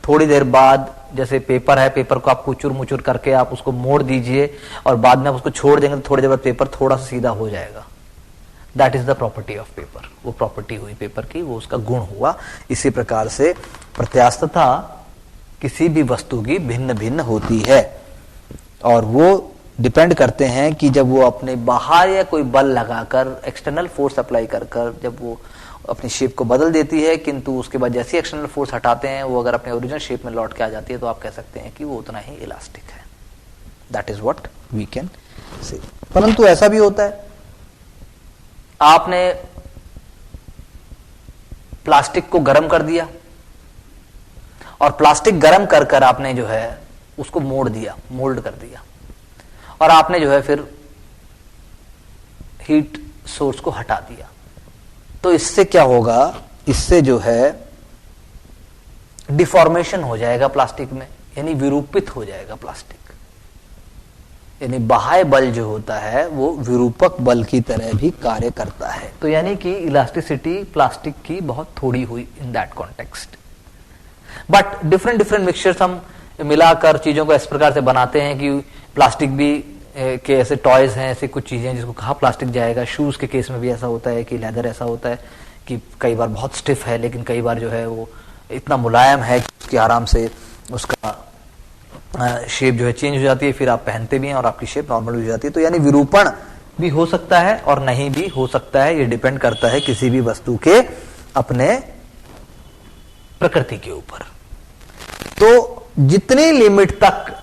थोड़ी देर बाद, जैसे पेपर है, पेपर को आप कुचुर मुचुर करके आप उसको मोड़ दीजिए और बाद में आप उसको छोड़ देंगे तो थोड़ी देर बाद पेपर थोड़ा सा सीधा हो जाएगा। That is the property of paper, वो प्रॉपर्टी हुई पेपर की, वो उसका गुण हुआ। इसी प्रकार से प्रत्यास्थता किसी भी वस्तु की भिन्न भिन्न होती है, और वो डिपेंड करते हैं कि जब वो अपने बाहर या कोई बल लगाकर, एक्सटर्नल फोर्स अप्लाई कर जब वो अपनी शेप को बदल देती है, किंतु उसके बाद जैसे एक्सटर्नल फोर्स हटाते हैं वो अगर अपने ओरिजिनल शेप में लौट के आ जाती है, तो आप कह सकते हैं कि वो उतना ही इलास्टिक है। That is what we can say. परंतु ऐसा भी होता है, आपने प्लास्टिक को गर्म कर दिया और प्लास्टिक गर्म कर आपने जो है उसको मोड़ दिया, मोल्ड कर दिया, और आपने जो है फिर हीट सोर्स को हटा दिया, तो इससे क्या होगा, इससे जो है डिफॉर्मेशन हो जाएगा प्लास्टिक में, यानी विरूपित हो जाएगा प्लास्टिक। यानी बाह्य बल जो होता है वो विरूपक बल की तरह भी कार्य करता है। तो यानी कि इलास्टिसिटी प्लास्टिक की बहुत थोड़ी हुई इन that context. But different mixtures हम मिलाकर चीजों को इस प्रकार से बनाते हैं कि प्लास्टिक भी के ऐसे टॉयज हैं, ऐसी कुछ चीजें जिसको कहा प्लास्टिक जाएगा। शूज के केस में भी ऐसा होता है कि लेदर ऐसा होता है कि कई बार बहुत स्टिफ है, लेकिन कई बार जो है वो इतना मुलायम है कि आराम से उसका शेप जो है चेंज हो जाती है, फिर आप पहनते भी हैं और आपकी शेप नॉर्मल हो जाती है। तो यानी विरूपण भी हो सकता है और नहीं भी हो सकता है, ये डिपेंड करता है किसी भी वस्तु के अपने प्रकृति के ऊपर। तो जितनी लिमिट तक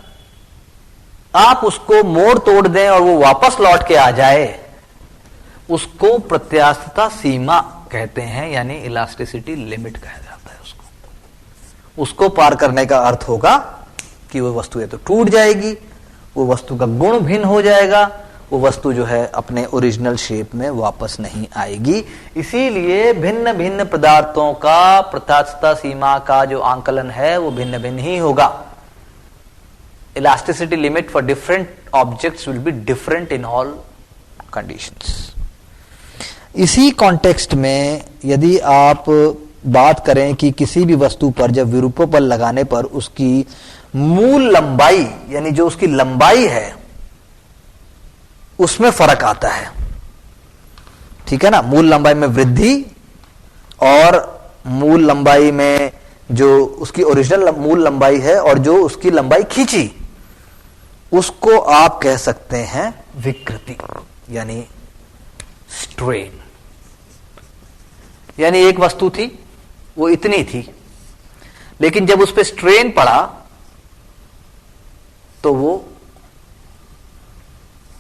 आप उसको मोड़ तोड़ दें और वो वापस लौट के आ जाए, उसको प्रत्यास्थता सीमा कहते हैं, यानी इलास्टिसिटी लिमिट कहा जाता है उसको पार करने का अर्थ होगा कि वो वस्तु या तो टूट जाएगी, वो वस्तु का गुण भिन्न हो जाएगा, वो वस्तु जो है अपने ओरिजिनल शेप में वापस नहीं आएगी। इसीलिए भिन्न भिन्न पदार्थों का प्रत्यास्थता सीमा का जो आंकलन है वो भिन्न भिन्न ही होगा। Elasticity limit for different objects will be different in all conditions. इसी कॉन्टेक्स्ट में यदि आप बात करें कि किसी भी वस्तु पर जब विरूपक लगाने पर उसकी मूल लंबाई, यानी जो उसकी लंबाई है, उसमें फर्क आता है, ठीक है ना, मूल लंबाई में वृद्धि और मूल लंबाई में जो उसकी ओरिजिनल मूल लंबाई है और जो उसकी लंबाई खींची, उसको आप कह सकते हैं विकृति, यानी स्ट्रेन। यानी एक वस्तु थी, वो इतनी थी, लेकिन जब उस पर स्ट्रेन पड़ा तो वो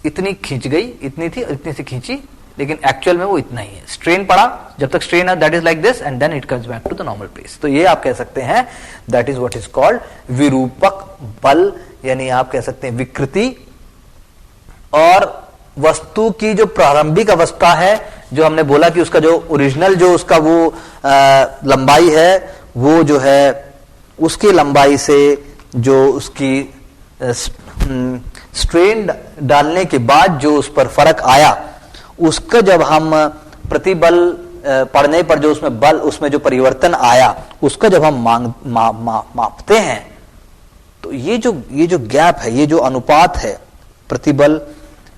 इतनी खींच गई, इतनी थी, इतनी से खींची, लेकिन एक्चुअल में वो इतना ही है। स्ट्रेन पड़ा, जब तक स्ट्रेन है that is like this and then it comes back to the normal place. तो ये आप कह सकते हैं that is what is called विरूपक बल, यानी आप कह सकते हैं विकृति। और वस्तु की जो प्रारंभिक अवस्था है, जो हमने बोला कि उसका जो ओरिजिनल जो उसका वो लंबाई है, वो जो है उसकी लंबाई से जो उसकी स्ट्रेन डालने के बाद जो उस पर फर्क आया, उसका जब हम प्रतिबल पड़ने पर जो उसमें बल, उसमें जो परिवर्तन आया, उसका जब हम मापते हैं, तो ये जो गैप है, ये जो अनुपात है प्रतिबल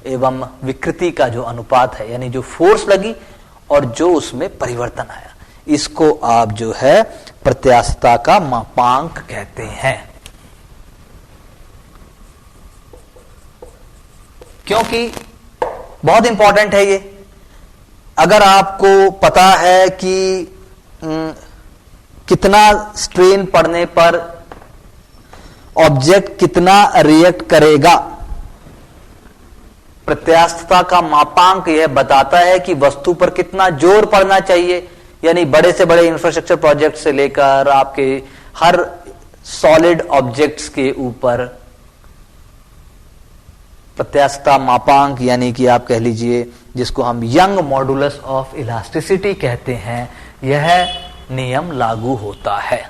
एवं विकृति का जो अनुपात है, यानी जो फोर्स लगी और जो उसमें परिवर्तन आया, इसको आप जो है प्रत्यास्थता का मापांक कहते हैं। क्योंकि बहुत इंपॉर्टेंट है ये। अगर आपको पता है कि कितना स्ट्रेन पड़ने पर ऑब्जेक्ट कितना रिएक्ट करेगा, प्रत्यास्थता का मापांक यह बताता है कि वस्तु पर कितना जोर पड़ना चाहिए। यानी बड़े से बड़े इंफ्रास्ट्रक्चर प्रोजेक्ट से लेकर आपके हर सॉलिड ऑब्जेक्ट्स के ऊपर प्रत्यास्थता मापांक, यानी कि आप कह लीजिए जिसको हम यंग मॉडुलस ऑफ इलास्टिसिटी कहते हैं, यह नियम लागू होता है।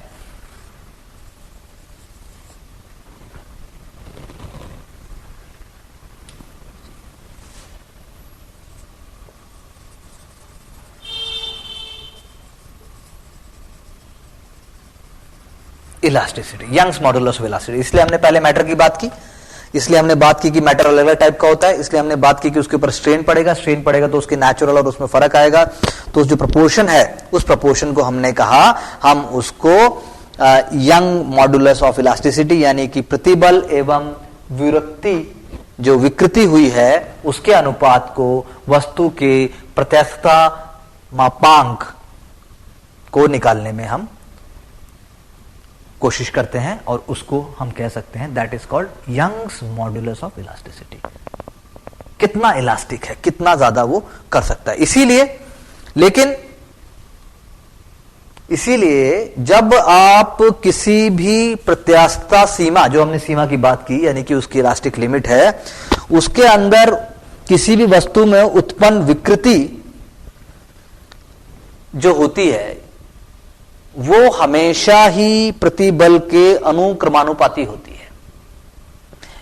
Elasticity, Young's modulus of elasticity. इसलिए हमने पहले मैटर की बात की, इसलिए हमने बात की कि मैटर अलग अलग टाइप का होता है, इसलिए हमने बात की कि उसके ऊपर स्ट्रेन पड़ेगा तो उसके नेचुरल और उसमें फर्क आएगा, तो जो प्रपोर्शन है उस प्रपोर्शन को हमने कहा, हम उसको यंग मॉडुलस ऑफ इलास्टिसिटी, यानी कि प्रतिबल एवं विकृति, जो विकृति हुई है उसके अनुपात को वस्तु के प्रत्यास्थता मापांक को निकालने में हम कोशिश करते हैं, और उसको हम कह सकते हैं that is called Young's modulus of elasticity. कितना इलास्टिक है, कितना ज्यादा वो कर सकता है। इसीलिए जब आप किसी भी प्रत्यास्थता सीमा, जो हमने सीमा की बात की, यानी कि उसकी इलास्टिक लिमिट है, उसके अंदर किसी भी वस्तु में उत्पन्न विकृति जो होती है वो हमेशा ही प्रतिबल के अनुक्रमानुपाती होती है।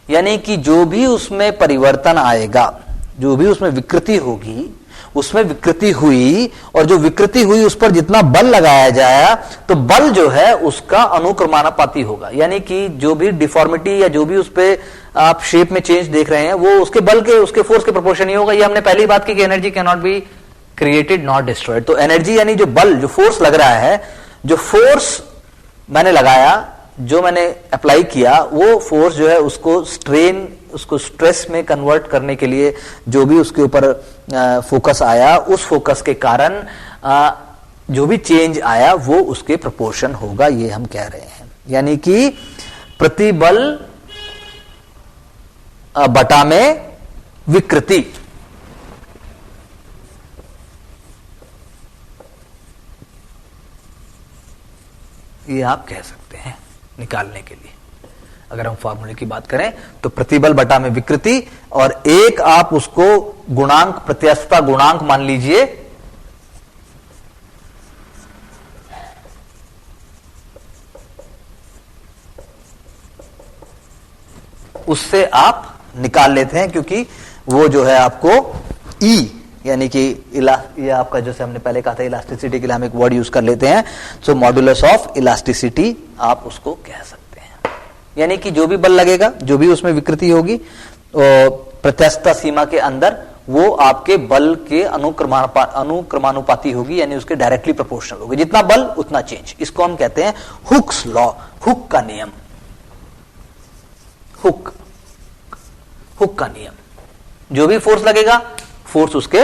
यानी कि जो भी उसमें परिवर्तन आएगा, जो भी उसमें विकृति होगी, उसमें विकृति हुई और जो विकृति हुई उस पर जितना बल लगाया जाए, तो बल जो है उसका अनुक्रमानुपाती होगा। यानी कि जो भी डिफॉर्मिटी या जो भी उस पर आप शेप में चेंज देख रहे हैं, वो उसके बल के, उसके फोर्स के प्रोपोर्शन ही होगा। ये हमने पहली बात की कि energy can not be created not destroyed. तो एनर्जी यानी जो बल, जो फोर्स लग रहा है, जो फोर्स मैंने लगाया, जो मैंने अप्लाई किया, वो फोर्स जो है उसको स्ट्रेन, उसको स्ट्रेस में कन्वर्ट करने के लिए जो भी उसके ऊपर फोकस आया, उस फोकस के कारण जो भी चेंज आया वो उसके प्रोपोर्शन होगा, ये हम कह रहे हैं। यानी कि प्रतिबल बटा में विकृति। ये आप कह सकते हैं निकालने के लिए। अगर हम फॉर्मूले की बात करें तो प्रतिबल बटा में विकृति, और एक आप उसको गुणांक, प्रत्यास्थता गुणांक मान लीजिए, उससे आप निकाल लेते हैं, क्योंकि वो जो है आपको E यानी कि ये आपका, जैसे हमने पहले कहा था इलास्टिसिटी के लिए हम एक वर्ड यूज कर लेते हैं, सो मॉड्यूलस ऑफ इलास्टिसिटी आप उसको कह सकते हैं। यानी कि जो भी बल लगेगा, जो भी उसमें विकृति होगी प्रत्यास्थता सीमा के अंदर, वो आपके बल के अनुक्रमानुपाती होगी, यानी उसके डायरेक्टली प्रोपोर्शनल होगी। जितना बल उतना चेंज। इसको हम कहते हैं हुक्स लॉ, हुक का नियम। हुक का नियम, जो भी फोर्स लगेगा फोर्स उसके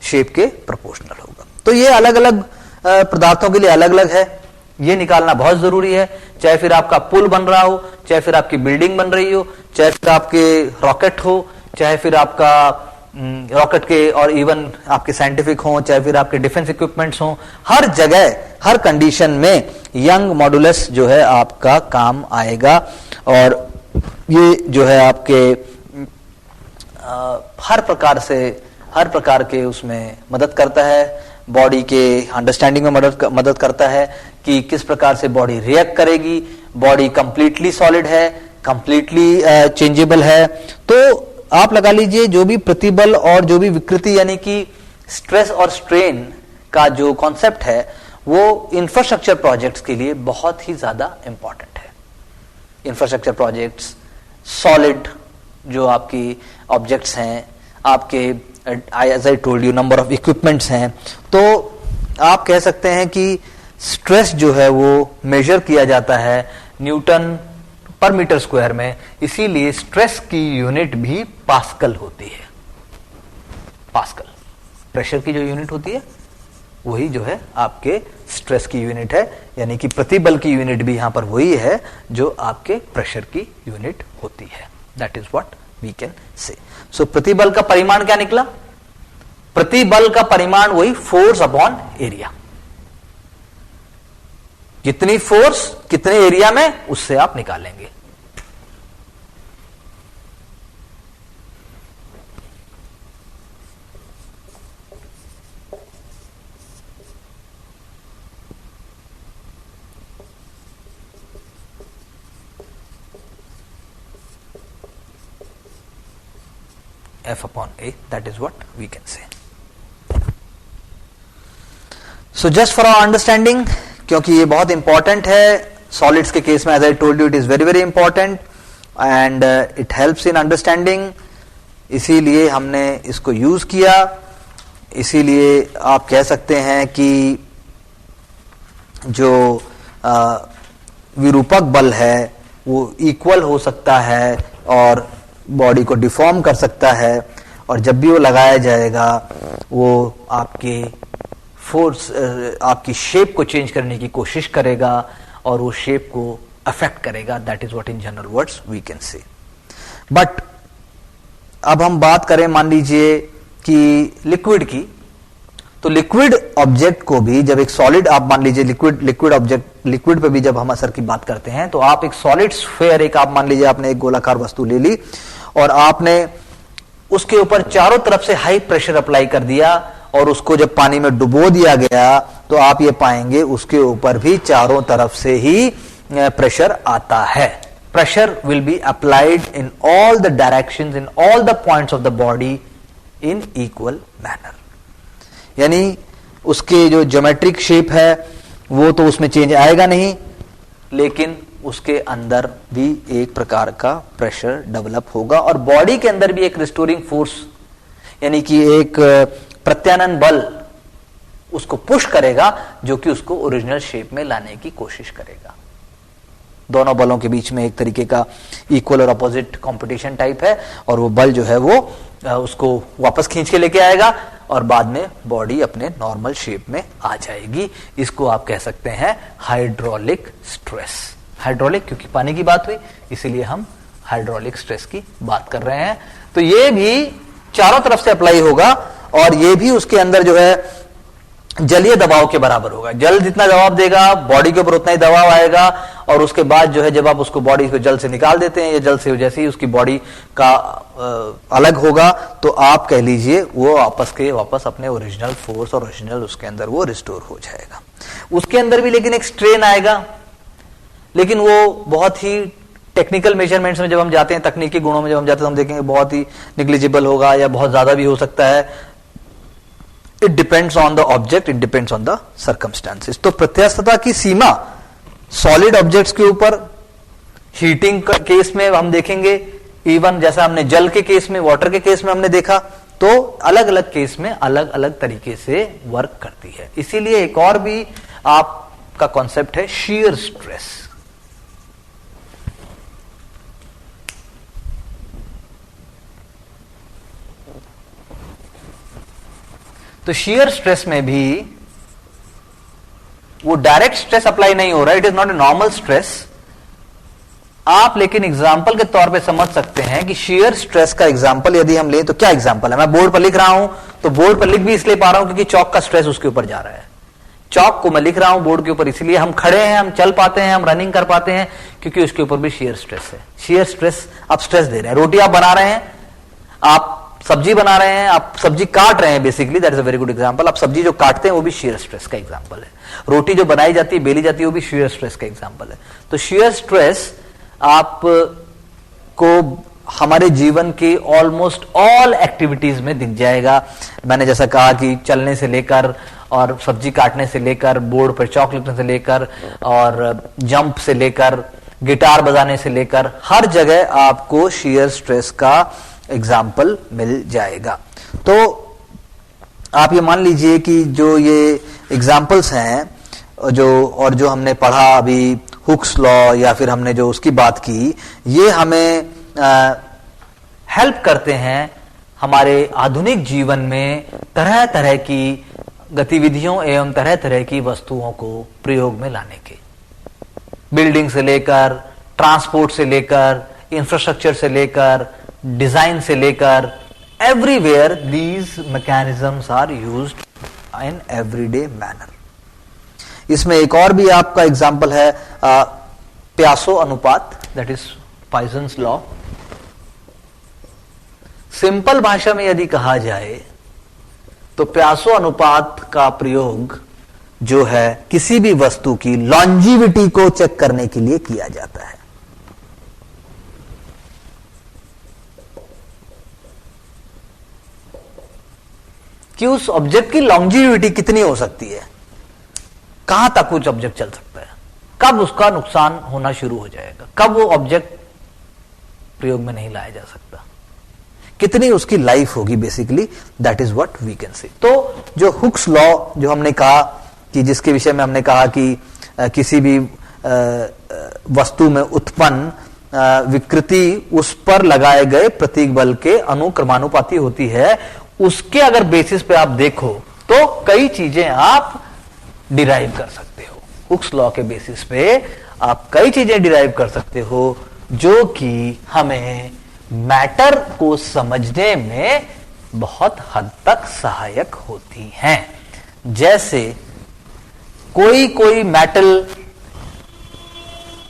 शेप के प्रोपोर्शनल होगा। तो ये अलग अलग पदार्थों के लिए अलग अलग है, ये निकालना बहुत जरूरी है। चाहे फिर आपका पुल बन रहा हो, चाहे फिर आपकी बिल्डिंग बन रही हो, चाहे फिर आपके रॉकेट हो, चाहे फिर आपका रॉकेट के और इवन आपके साइंटिफिक हो, चाहे फिर आपके डिफेंस इक्विपमेंट्स हो, हर जगह हर कंडीशन में यंग मॉडुलस जो है आपका काम आएगा। और ये जो है आपके हर प्रकार के उसमें मदद करता है, बॉडी के अंडरस्टैंडिंग में मदद करता है कि किस प्रकार से बॉडी रिएक्ट करेगी, बॉडी कंप्लीटली सॉलिड है, कंप्लीटली चेंजेबल है। तो आप लगा लीजिए जो भी प्रतिबल और जो भी विकृति यानी कि स्ट्रेस और स्ट्रेन का जो कॉन्सेप्ट है वो इंफ्रास्ट्रक्चर प्रोजेक्ट्स के लिए बहुत ही ज्यादा इंपॉर्टेंट है। इंफ्रास्ट्रक्चर प्रोजेक्ट्स, सॉलिड जो आपकी ऑब्जेक्ट्स हैं, आपके as I told you number of equipments हैं, तो आप कह सकते हैं कि स्ट्रेस जो है वो मेजर किया जाता है न्यूटन पर मीटर स्क्वायर में, इसीलिए स्ट्रेस की यूनिट भी पास्कल होती है। पास्कल प्रेशर की जो यूनिट होती है वही जो है आपके स्ट्रेस की यूनिट है, यानी कि प्रतिबल की यूनिट भी यहां पर वही है जो आपके प्रेशर की यूनिट होती है। That is what we can say. So प्रतिबल का परिमाण क्या निकला? प्रतिबल का परिमाण वही फोर्स अपॉन एरिया। कितनी फोर्स कितने एरिया में, उससे आप निकालेंगे। F upon A, that is what we can say. So just for our understanding, क्योंकि ये बहुत इंपॉर्टेंट है सॉलिड्स के केस में, as I told you it is very very important and it helps in understanding, इसीलिए हमने इसको use किया। इसीलिए आप कह सकते हैं कि जो विरूपक बल है वो इक्वल हो सकता है और बॉडी को डिफॉर्म कर सकता है, और जब भी वो लगाया जाएगा वो आपके फोर्स, आपकी शेप को चेंज करने की कोशिश करेगा और वो शेप को अफेक्ट करेगा। That is what in general words we can say. But अब हम बात करें मान लीजिए कि लिक्विड की, तो लिक्विड ऑब्जेक्ट को भी जब एक सॉलिड, आप मान लीजिए लिक्विड ऑब्जेक्ट, लिक्विड पे भी जब हम असर की बात करते हैं तो आप एक सॉलिड स्फीयर, एक आप मान लीजिए आपने एक गोलाकार वस्तु ले ली और आपने उसके ऊपर चारों तरफ से हाई प्रेशर अप्लाई कर दिया और उसको जब पानी में डुबो दिया गया तो आप ये पाएंगे उसके ऊपर भी चारों तरफ से ही प्रेशर आता है। Pressure will be applied in all the directions, in all the points of the body in equal manner. यानी उसके जो ज्योमेट्रिक शेप है वो तो उसमें चेंज आएगा नहीं, लेकिन उसके अंदर भी एक प्रकार का प्रेशर डेवलप होगा और बॉडी के अंदर भी एक रिस्टोरिंग फोर्स यानी कि एक प्रत्यानयन बल उसको पुश करेगा जो कि उसको ओरिजिनल शेप में लाने की कोशिश करेगा। दोनों बलों के बीच में एक तरीके का इक्वल और अपोजिट कंपटीशन टाइप है और वो बल जो है वो उसको वापस खींच के लेके आएगा और बाद में बॉडी अपने नॉर्मल शेप में आ जाएगी। इसको आप कह सकते हैं हाइड्रोलिक स्ट्रेस। हाइड्रोलिक, क्योंकि पानी की बात हुई इसीलिए हम हाइड्रोलिक स्ट्रेस की बात कर रहे हैं। तो ये भी चारों तरफ से अप्लाई होगा और ये भी उसके अंदर जो है जलीय दबाव के बराबर होगा। जल जितना दबाव देगा बॉडी के ऊपर उतना ही दबाव आएगा, और उसके बाद जो है जब आप उसको बॉडी को जल से निकाल देते हैं या जल से जैसे ही उसकी बॉडी का अलग होगा तो आप कह लीजिए वो वापस अपने ओरिजिनल फोर्स और ओरिजिनल उसके अंदर वो रिस्टोर हो जाएगा। उसके अंदर भी लेकिन एक स्ट्रेन आएगा, लेकिन वो बहुत ही टेक्निकल मेजरमेंट्स में जब हम जाते हैं, तकनीकी गुणों में जब हम जाते हैं तो हम देखेंगे बहुत ही निग्लिजिबल होगा या बहुत ज्यादा भी हो सकता है। It depends on the object, it depends on the circumstances. तो प्रत्यस्थता की सीमा सॉलिड ऑब्जेक्ट्स के ऊपर, हीटिंग का केस में हम देखेंगे, इवन जैसा हमने जल के केस में, वाटर के केस में हमने देखा, तो अलग अलग केस में अलग अलग तरीके से वर्क करती है। इसीलिए एक और भी आपका कॉन्सेप्ट है शीयर स्ट्रेस। तो शीयर स्ट्रेस में भी वो डायरेक्ट स्ट्रेस अप्लाई नहीं हो रहा है, it is not a normal stress. आप लेकिन एग्जाम्पल के तौर पे समझ सकते हैं कि शीयर स्ट्रेस का एग्जाम्पल यदि हम लें तो क्या एग्जाम्पल है। मैं बोर्ड पर लिख रहा हूं तो बोर्ड पर लिख भी इसलिए पा रहा हूं क्योंकि चौक का स्ट्रेस उसके ऊपर जा रहा है। चौक को मैं लिख रहा हूं बोर्ड के ऊपर, इसलिए हम खड़े हैं, हम चल पाते हैं, हम रनिंग कर पाते हैं, क्योंकि उसके ऊपर भी शीयर स्ट्रेस है। शीयर स्ट्रेस, आप स्ट्रेस दे रहे हैं। रोटी आप बना रहे हैं, आप सब्जी बना रहे हैं, आप सब्जी काट रहे हैं, basically that is a very good example. आप सब्जी जो काटते हैं वो भी शीयर स्ट्रेस का एग्जांपल है। रोटी जो बनाई जाती है, बेली जाती है, वो भी शीयर स्ट्रेस का एग्जांपल है। तो शीयर स्ट्रेस आप को हमारे जीवन के ऑलमोस्ट ऑल एक्टिविटीज में दिख जाएगा। मैंने जैसा कहा कि चलने से लेकर और सब्जी काटने से लेकर, बोर्ड पर चौक लिखने से लेकर और जंप से लेकर, गिटार बजाने से लेकर, हर जगह आपको शीयर स्ट्रेस का एग्जाम्पल मिल जाएगा। तो आप ये मान लीजिए कि जो ये एग्जाम्पल्स हैं जो हमने पढ़ा अभी, हुक्स लॉ या फिर हमने जो उसकी बात की, ये हमें हेल्प करते हैं हमारे आधुनिक जीवन में तरह तरह की गतिविधियों एवं तरह तरह की वस्तुओं को प्रयोग में लाने के। बिल्डिंग से लेकर, ट्रांसपोर्ट से लेकर, इंफ्रास्ट्रक्चर से लेकर, डिजाइन से लेकर, everywhere these mechanisms are used in everyday manner. इसमें एक और भी आपका एग्जाम्पल है प्यासो अनुपात, that is Poisson's law. Simple भाषा में यदि कहा जाए तो प्यासो अनुपात का प्रयोग जो है किसी भी वस्तु की लॉन्जिविटी को चेक करने के लिए किया जाता है। कि उस ऑब्जेक्ट की लॉन्जिविटी कितनी हो सकती है, कहां तक कुछ ऑब्जेक्ट चल सकता है, कब उसका नुकसान होना शुरू हो जाएगा, कब वो ऑब्जेक्ट प्रयोग में नहीं लाया जा सकता, कितनी उसकी लाइफ होगी, basically that is what we can say. तो जो हुक्स लॉ जो हमने कहा कि जिसके विषय में हमने कहा कि किसी भी वस्तु में उत्पन्न विकृति उस पर लगाए गए प्रतीक बल के अनुक्रमानुपाती होती है, उसके अगर बेसिस पे आप देखो तो कई चीजें आप डिराइव कर सकते हो। हुक्स लॉ के बेसिस पे आप कई चीजें डिराइव कर सकते हो जो कि हमें मैटर को समझने में बहुत हद तक सहायक होती हैं। जैसे कोई मेटल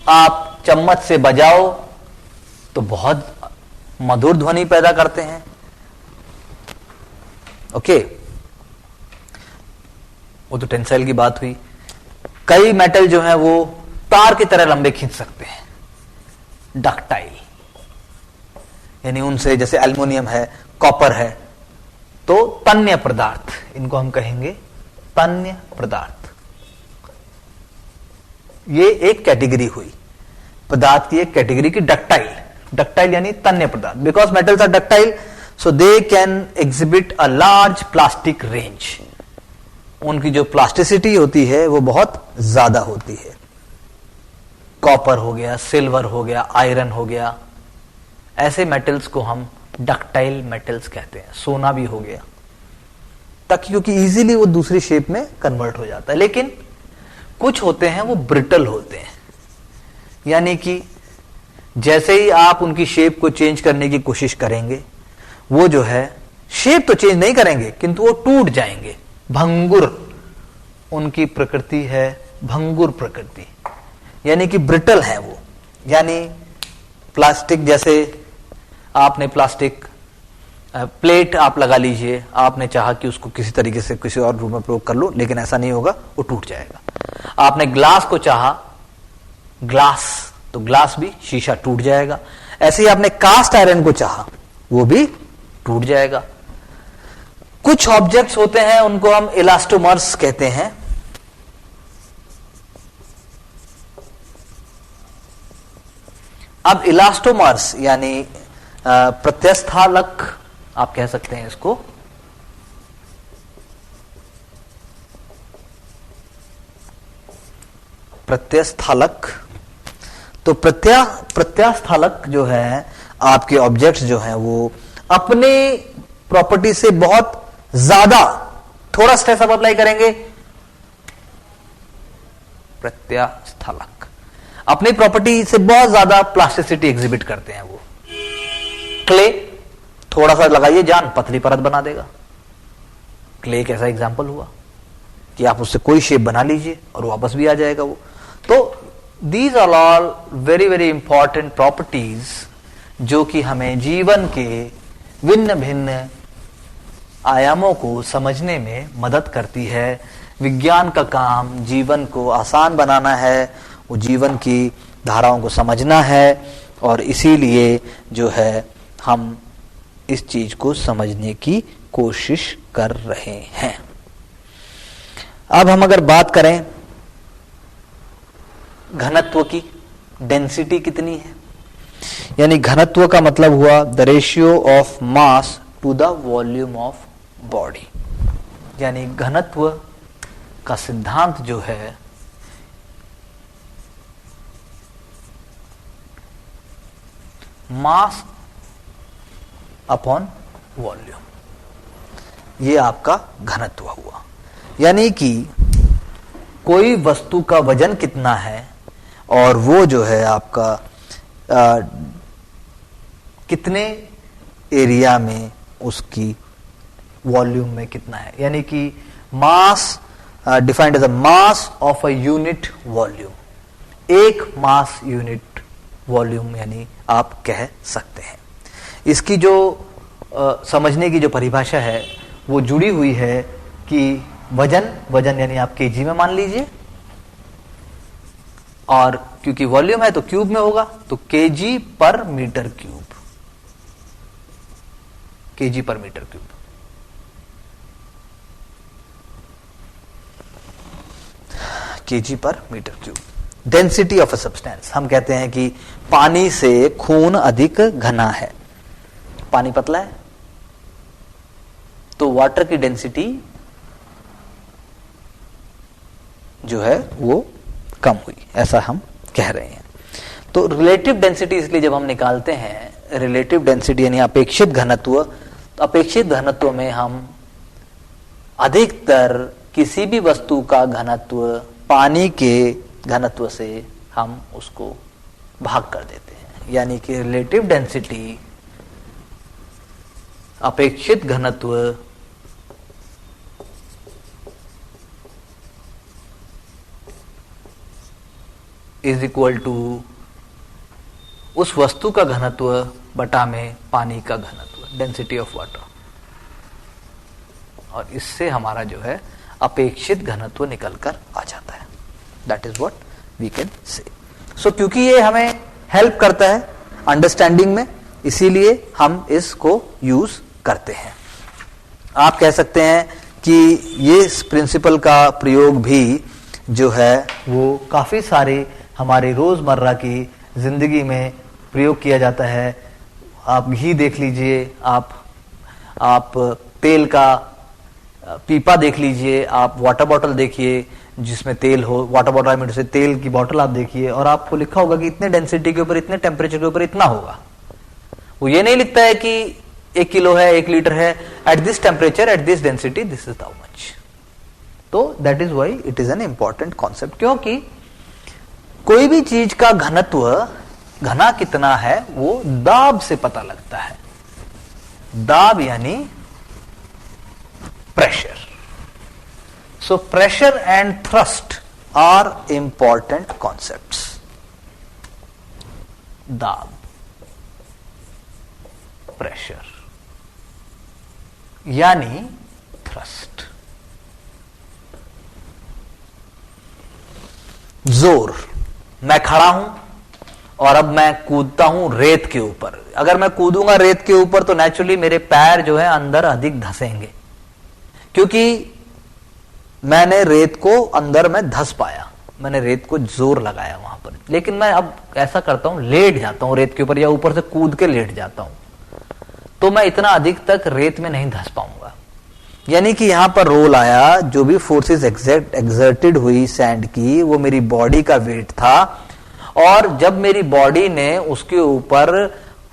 आप चम्मच से बजाओ तो बहुत मधुर ध्वनि पैदा करते हैं। ओके, वो तो टेंसाइल की बात हुई। कई मेटल जो है वो तार की तरह लंबे खींच सकते हैं, डक्टाइल, यानी उनसे, जैसे एल्युमिनियम है, कॉपर है, तो तन्य पदार्थ, इनको हम कहेंगे तन्य पदार्थ। ये एक कैटेगरी हुई, पदार्थ की एक कैटेगरी की डक्टाइल। डक्टाइल यानी तन्य पदार्थ। Because metals are ductile so they can exhibit a large plastic range. उनकी जो प्लास्टिसिटी होती है वो बहुत ज्यादा होती है। कॉपर हो गया, सिल्वर हो गया, आयरन हो गया, ऐसे मेटल्स को हम डक्टाइल मेटल्स कहते हैं। सोना भी हो गया, तक क्योंकि इजीली वो दूसरी शेप में कन्वर्ट हो जाता है। लेकिन कुछ होते हैं वो ब्रिटल होते हैं, यानी कि जैसे ही आप उनकी शेप को चेंज करने की कोशिश करेंगे, वो जो है शेप तो चेंज नहीं करेंगे किंतु वो टूट जाएंगे। भंगुर उनकी प्रकृति है, भंगुर प्रकृति, यानी कि ब्रिटल है वो। यानी प्लास्टिक, जैसे आपने प्लास्टिक प्लेट आप लगा लीजिए, आपने चाहा कि उसको किसी तरीके से किसी और रूप में प्रयोग कर लो, लेकिन ऐसा नहीं होगा, वो टूट जाएगा। आपने ग्लास को चाहा, ग्लास तो ग्लास भी, शीशा टूट जाएगा। ऐसे ही आपने कास्ट आयरन को चाहा, वो भी टूट जाएगा। कुछ ऑब्जेक्ट्स होते हैं, उनको हम इलास्टोमर्स कहते हैं। अब इलास्टोमर्स यानी प्रत्यस्थालक आप कह सकते हैं इसको। प्रत्यस्थालक, तो प्रत्यास्थालक जो है, आपके ऑब्जेक्ट्स जो हैं वो अपने प्रॉपर्टी से बहुत ज्यादा, थोड़ा स्ट्रेस आप अप्लाई करेंगे, प्रत्यास्थालक अपनी प्रॉपर्टी से बहुत ज्यादा प्लास्टिसिटी एग्जिबिट करते हैं वो। क्ले थोड़ा सा लगाइए जान, पतली परत बना देगा। क्ले एक ऐसा एग्जाम्पल हुआ कि आप उससे कोई शेप बना लीजिए और वापस भी आ जाएगा वो। तो these are all very very important properties जो कि हमें जीवन के भिन्न भिन्न आयामों को समझने में मदद करती है। विज्ञान का काम जीवन को आसान बनाना है, वो जीवन की धाराओं को समझना है, और इसीलिए जो है हम इस चीज को समझने की कोशिश कर रहे हैं। अब हम अगर बात करें घनत्व की, डेंसिटी कितनी है, यानी घनत्व का मतलब हुआ the ratio of mass to the volume of body. यानी घनत्व का सिद्धांत जो है मास अपॉन वॉल्यूम, ये आपका घनत्व हुआ। यानी कि कोई वस्तु का वजन कितना है और वो जो है आपका कितने एरिया में उसकी वॉल्यूम में कितना है, यानी कि mass defined as a mass of a unit volume. एक मास यूनिट वॉल्यूम यानी आप कह सकते हैं। इसकी जो समझने की जो परिभाषा है वो जुड़ी हुई है कि वजन यानी आप केजी में मान लीजिए, और क्योंकि वॉल्यूम है तो क्यूब में होगा, तो kg per metre cube, kg per metre cube. Kg per metre cube. Density of a substance, हम कहते हैं कि पानी से खून अधिक घना है, पानी पतला है तो वाटर की डेंसिटी जो है वो कम हुई, ऐसा हम कह रहे हैं। तो रिलेटिव डेंसिटी इसलिए जब हम निकालते हैं, रिलेटिव डेंसिटी यानी अपेक्षित घनत्व, तो अपेक्षित घनत्व में हम अधिकतर किसी भी वस्तु का घनत्व पानी के घनत्व से हम उसको भाग कर देते हैं। यानी कि रिलेटिव डेंसिटी अपेक्षित घनत्व इज इक्वल टू उस वस्तु का घनत्व बटा में पानी का घनत्व, डेंसिटी ऑफ वाटर, और इससे हमारा जो है अपेक्षित घनत्व निकल कर आ जाता है। That is what we can say. So क्योंकि ये हमें हेल्प करता है अंडरस्टैंडिंग में, इसीलिए हम इसको यूज करते हैं। आप कह सकते हैं कि ये इस प्रिंसिपल का प्रयोग भी जो है वो काफी सारे हमारे रोजमर्रा की जिंदगी में प्रयोग किया जाता है। आप घी देख लीजिए, आप तेल का पीपा देख लीजिए, आप वाटर बॉटल देखिए जिसमें तेल हो, वाटर बॉटल में से तेल की बॉटल आप देखिए, और आपको लिखा होगा कि इतने डेंसिटी के ऊपर, इतने टेम्परेचर के ऊपर इतना होगा। वो ये नहीं लिखता है कि 1 किलो है, 1 लीटर है, at this temperature, at this density, this is how much. तो that is why it is an important concept, क्योंकि कोई भी चीज का घनत्व, घना कितना है, वो दाब से पता लगता है। दाब यानी pressure. So pressure and thrust are important concepts. दाब, प्रेशर यानी थ्रस्ट। जोर, मैं खड़ा हूं और अब मैं कूदता हूं रेत के ऊपर। अगर मैं कूदूंगा रेत के ऊपर तो नेचुरली मेरे पैर जो है अंदर अधिक धंसेंगे, क्योंकि मैंने रेत को अंदर में धंस पाया, मैंने रेत को जोर लगाया वहां पर। लेकिन मैं अब ऐसा करता हूं, लेट जाता हूं रेत के ऊपर या ऊपर से कूद के लेट जाता हूं, तो मैं इतना अधिक तक रेत में नहीं धंस पाऊंगा। यानी कि यहां पर रोल आया, जो भी फोर्सेस एक्सर्टेड हुई सैंड की, वो मेरी बॉडी का वेट था। और जब मेरी बॉडी ने उसके ऊपर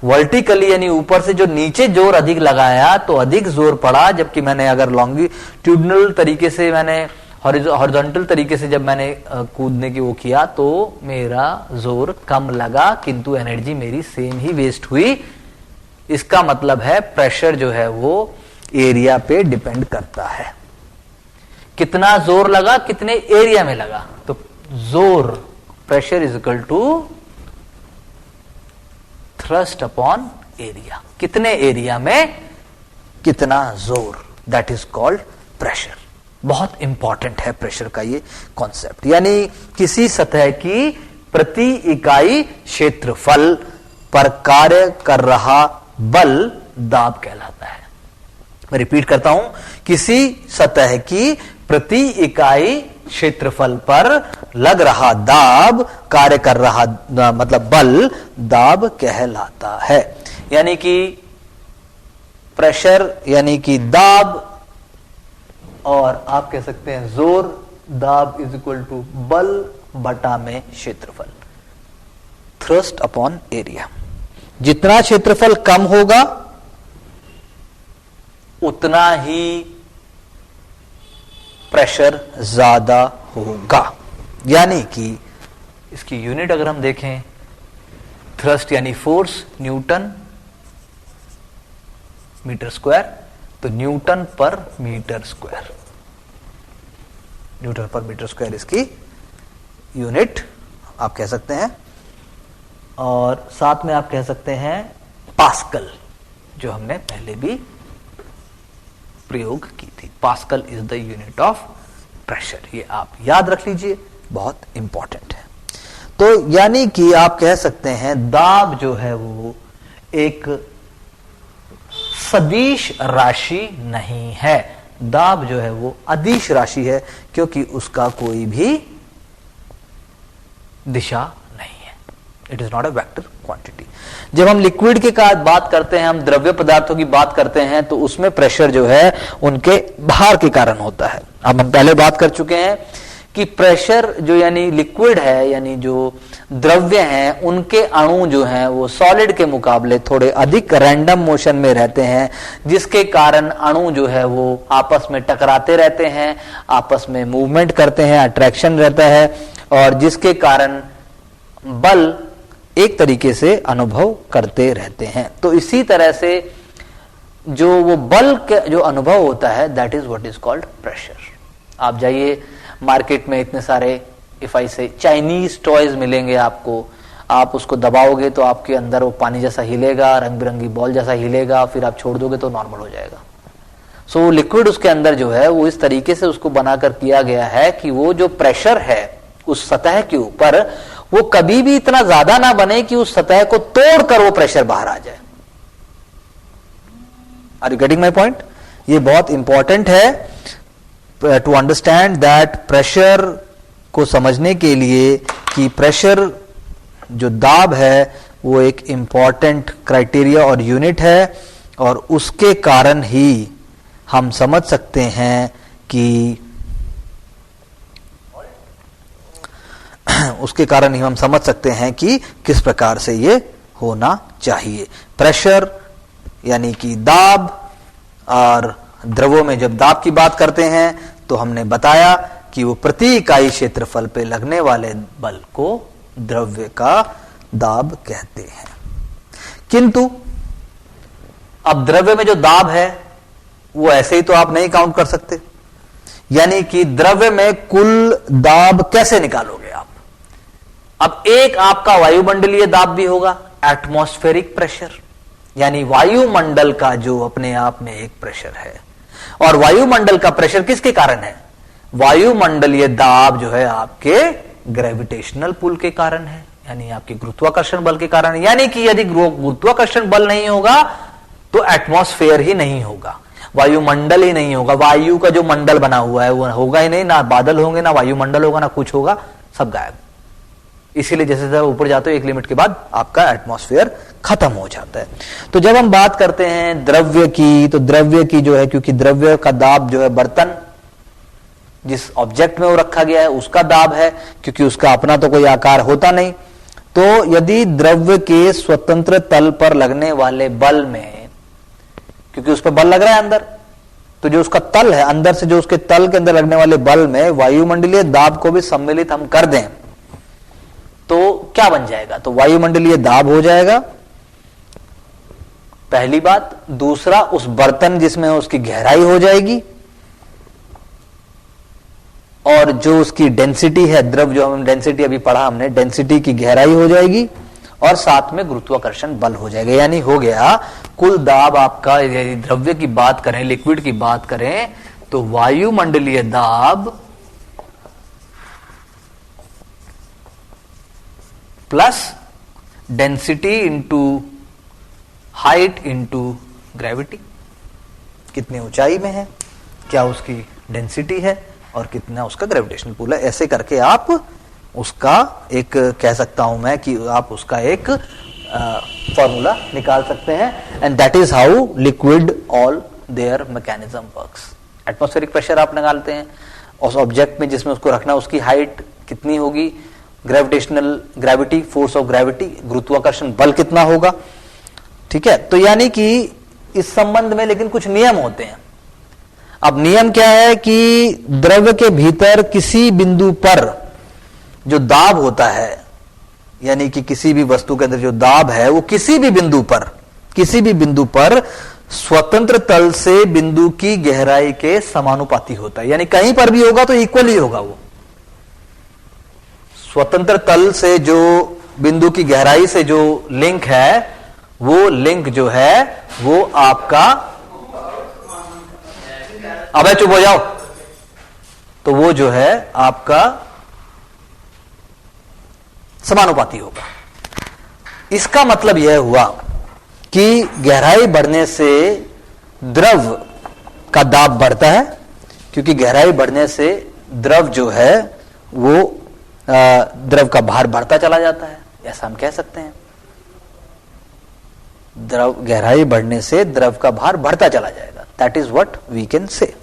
वर्टिकली यानी ऊपर से जो नीचे जोर अधिक लगाया तो अधिक जोर पड़ा, जबकि मैंने अगर लॉन्गिट्यूडनल तरीके से, मैंने हॉरिजॉन्टल तरीके से जब मैंने कूदने की वो किया तो मेरा जोर कम लगा, किंतु एनर्जी मेरी सेम ही वेस्ट हुई। इसका मतलब है प्रेशर जो है वो एरिया पे डिपेंड करता है। कितना जोर लगा, कितने एरिया में लगा। तो जोर, pressure is equal to thrust upon area. कितने एरिया में कितना जोर, दैट इज कॉल्ड प्रेशर। बहुत इंपॉर्टेंट है प्रेशर का ये कॉन्सेप्ट। यानी किसी सतह की प्रति इकाई क्षेत्रफल पर कार्य कर रहा बल दाब कहलाता है। मैं रिपीट करता हूं, किसी सतह की प्रति इकाई क्षेत्रफल पर लग रहा दाब, कार्य कर रहा मतलब बल दाब कहलाता है। यानी कि प्रेशर यानी कि दाब, और आप कह सकते हैं जोर, दाब इज इक्वल टू बल बटा में क्षेत्रफल, थ्रस्ट अपॉन एरिया। जितना क्षेत्रफल कम होगा उतना ही प्रेशर ज्यादा होगा। यानी कि इसकी यूनिट अगर हम देखें, थ्रस्ट यानी फोर्स, न्यूटन मीटर स्क्वायर, तो न्यूटन पर मीटर स्क्वायर, न्यूटन पर मीटर स्क्वायर इसकी यूनिट आप कह सकते हैं। और साथ में आप कह सकते हैं पास्कल, जो हमने पहले भी प्रयोग की थी। Pascal is the unit of pressure, ये आप याद रख लीजिए, बहुत इंपॉर्टेंट है। तो यानी कि आप कह सकते हैं दाब जो है वो एक सदिश राशि नहीं है, दाब जो है वो अदिश राशि है, क्योंकि उसका कोई भी दिशा नहीं है। It is not a vector quantity. जब हम लिक्विड की बात करते हैं, हम द्रव्य पदार्थों की बात करते हैं, तो उसमें प्रेशर जो है उनके भार के कारण होता है। अब हम पहले बात कर चुके हैं कि प्रेशर जो यानी लिक्विड है, यानी जो द्रव्य हैं, उनके अणु जो हैं वो सॉलिड के मुकाबले थोड़े अधिक रैंडम मोशन में रहते हैं, जिसके कारण अणु जो है वो आपस में टकराते रहते हैं, आपस में मूवमेंट करते हैं, अट्रैक्शन रहता है, और जिसके कारण बल एक तरीके से अनुभव करते रहते हैं। तो इसी तरह से जो वो बल का जो अनुभव होता है, that is what is called pressure. आप जाइए मार्केट में, इतने सारे इफ आई से चाइनीज टॉयज मिलेंगे आपको, आप उसको दबाओगे तो आपके अंदर वो पानी जैसा हिलेगा, रंग बिरंगी बॉल जैसा हिलेगा, फिर आप छोड़ दोगे तो नॉर्मल हो जाएगा। सो लिक्विड उसके अंदर जो है वो इस तरीके से उसको बनाकर किया गया है कि वो जो प्रेशर है उस सतह के ऊपर, वो कभी भी इतना ज्यादा ना बने कि उस सतह को तोड़कर वो प्रेशर बाहर आ जाए। Are you getting my point? ये बहुत इंपॉर्टेंट है टू अंडरस्टैंड दैट प्रेशर को समझने के लिए कि प्रेशर जो दाब है वो एक इंपॉर्टेंट क्राइटेरिया और यूनिट है, और उसके कारण ही हम समझ सकते हैं कि उसके कारण ही हम समझ सकते हैं कि किस प्रकार से ये होना चाहिए। प्रेशर यानी कि दाब, और द्रवों में जब दाब की बात करते हैं तो हमने बताया कि वो प्रति इकाई क्षेत्रफल पे लगने वाले बल को द्रव्य का दाब कहते हैं। किंतु अब द्रव्य में जो दाब है वो ऐसे ही तो आप नहीं काउंट कर सकते, यानी कि द्रव्य में कुल दाब कैसे निकालोगे आप? अब एक आपका वायुमंडलीय दाब भी होगा, एटमॉस्फेरिक प्रेशर, यानी वायुमंडल का जो अपने आप में एक प्रेशर है। और वायुमंडल का प्रेशर किसके कारण है? वायुमंडलीय दाब जो है आपके ग्रेविटेशनल पुल के कारण है, यानी आपके गुरुत्वाकर्षण बल के कारण है। यानी कि यदि गुरुत्वाकर्षण बल नहीं होगा तो एटमॉस्फेयर ही नहीं होगा, वायुमंडल ही नहीं होगा। वायु का जो मंडल बना हुआ है वो होगा ही नहीं, ना बादल होंगे, ना वायुमंडल होगा, ना कुछ होगा, सब गायब। इसीलिए जैसे जैसे ऊपर जाते हो एक लिमिट के बाद आपका एटमॉस्फेयर खत्म हो जाता है। तो जब हम बात करते हैं द्रव्य की, तो द्रव्य की जो है, क्योंकि द्रव्य का दाब जो है बर्तन जिस ऑब्जेक्ट में वो रखा गया है उसका दाब है, क्योंकि उसका अपना तो कोई आकार होता नहीं। तो यदि द्रव्य के स्वतंत्र तल पर लगने वाले बल में, क्योंकि उस पर बल लग रहा है अंदर, तो जो उसका तल है अंदर से, जो उसके तल के अंदर लगने वाले बल में वायुमंडलीय दाब को भी सम्मिलित हम कर दें तो क्या बन जाएगा? तो वायुमंडलीय दाब हो जाएगा, पहली बात। दूसरा, उस बर्तन जिसमें उसकी गहराई हो जाएगी, और जो उसकी डेंसिटी है, द्रव जो हम डेंसिटी अभी पढ़ा हमने, डेंसिटी की गहराई हो जाएगी, और साथ में गुरुत्वाकर्षण बल हो जाएगा। यानी हो गया कुल दाब आपका। यदि द्रव्य की बात करें, लिक्विड की बात करें, तो वायुमंडलीय दाब plus density into height into gravity, कितनी ऊंचाई में है, क्या उसकी डेंसिटी है, और कितना उसका ग्रेविटेशनल पुल है। ऐसे करके आप उसका एक, कह सकता हूं मैं कि आप उसका एक फॉर्मूला निकाल सकते हैं। And that is how liquid all there mechanism works. Atmospheric pressure आप निकालते हैं, उस ऑब्जेक्ट में जिसमें उसको रखना, उसकी हाइट कितनी होगी, gravitational gravity, force of gravity, गुरुत्वाकर्षण बल कितना होगा, ठीक है। तो यानी कि इस संबंध में लेकिन कुछ नियम होते हैं। अब नियम क्या है कि द्रव्य के भीतर किसी बिंदु पर जो दाब होता है, यानी कि किसी भी वस्तु के अंदर जो दाब है वो किसी भी बिंदु पर स्वतंत्र तल से बिंदु की गहराई के समानुपाती होता है। यानी कहीं पर भी होगा तो इक्वल ही होगा। वो स्वतंत्र तल से जो बिंदु की गहराई से जो लिंक है, वो लिंक जो है वो आपका, अबे चुप हो जाओ, तो वो जो है आपका समानुपाती होगा। इसका मतलब यह हुआ कि गहराई बढ़ने से द्रव का दाब बढ़ता है, क्योंकि गहराई बढ़ने से द्रव जो है वो द्रव का भार बढ़ता चला जाता है, ऐसा हम कह सकते हैं। द्रव गहराई बढ़ने से द्रव का भार बढ़ता चला जाएगा, that is what we can say.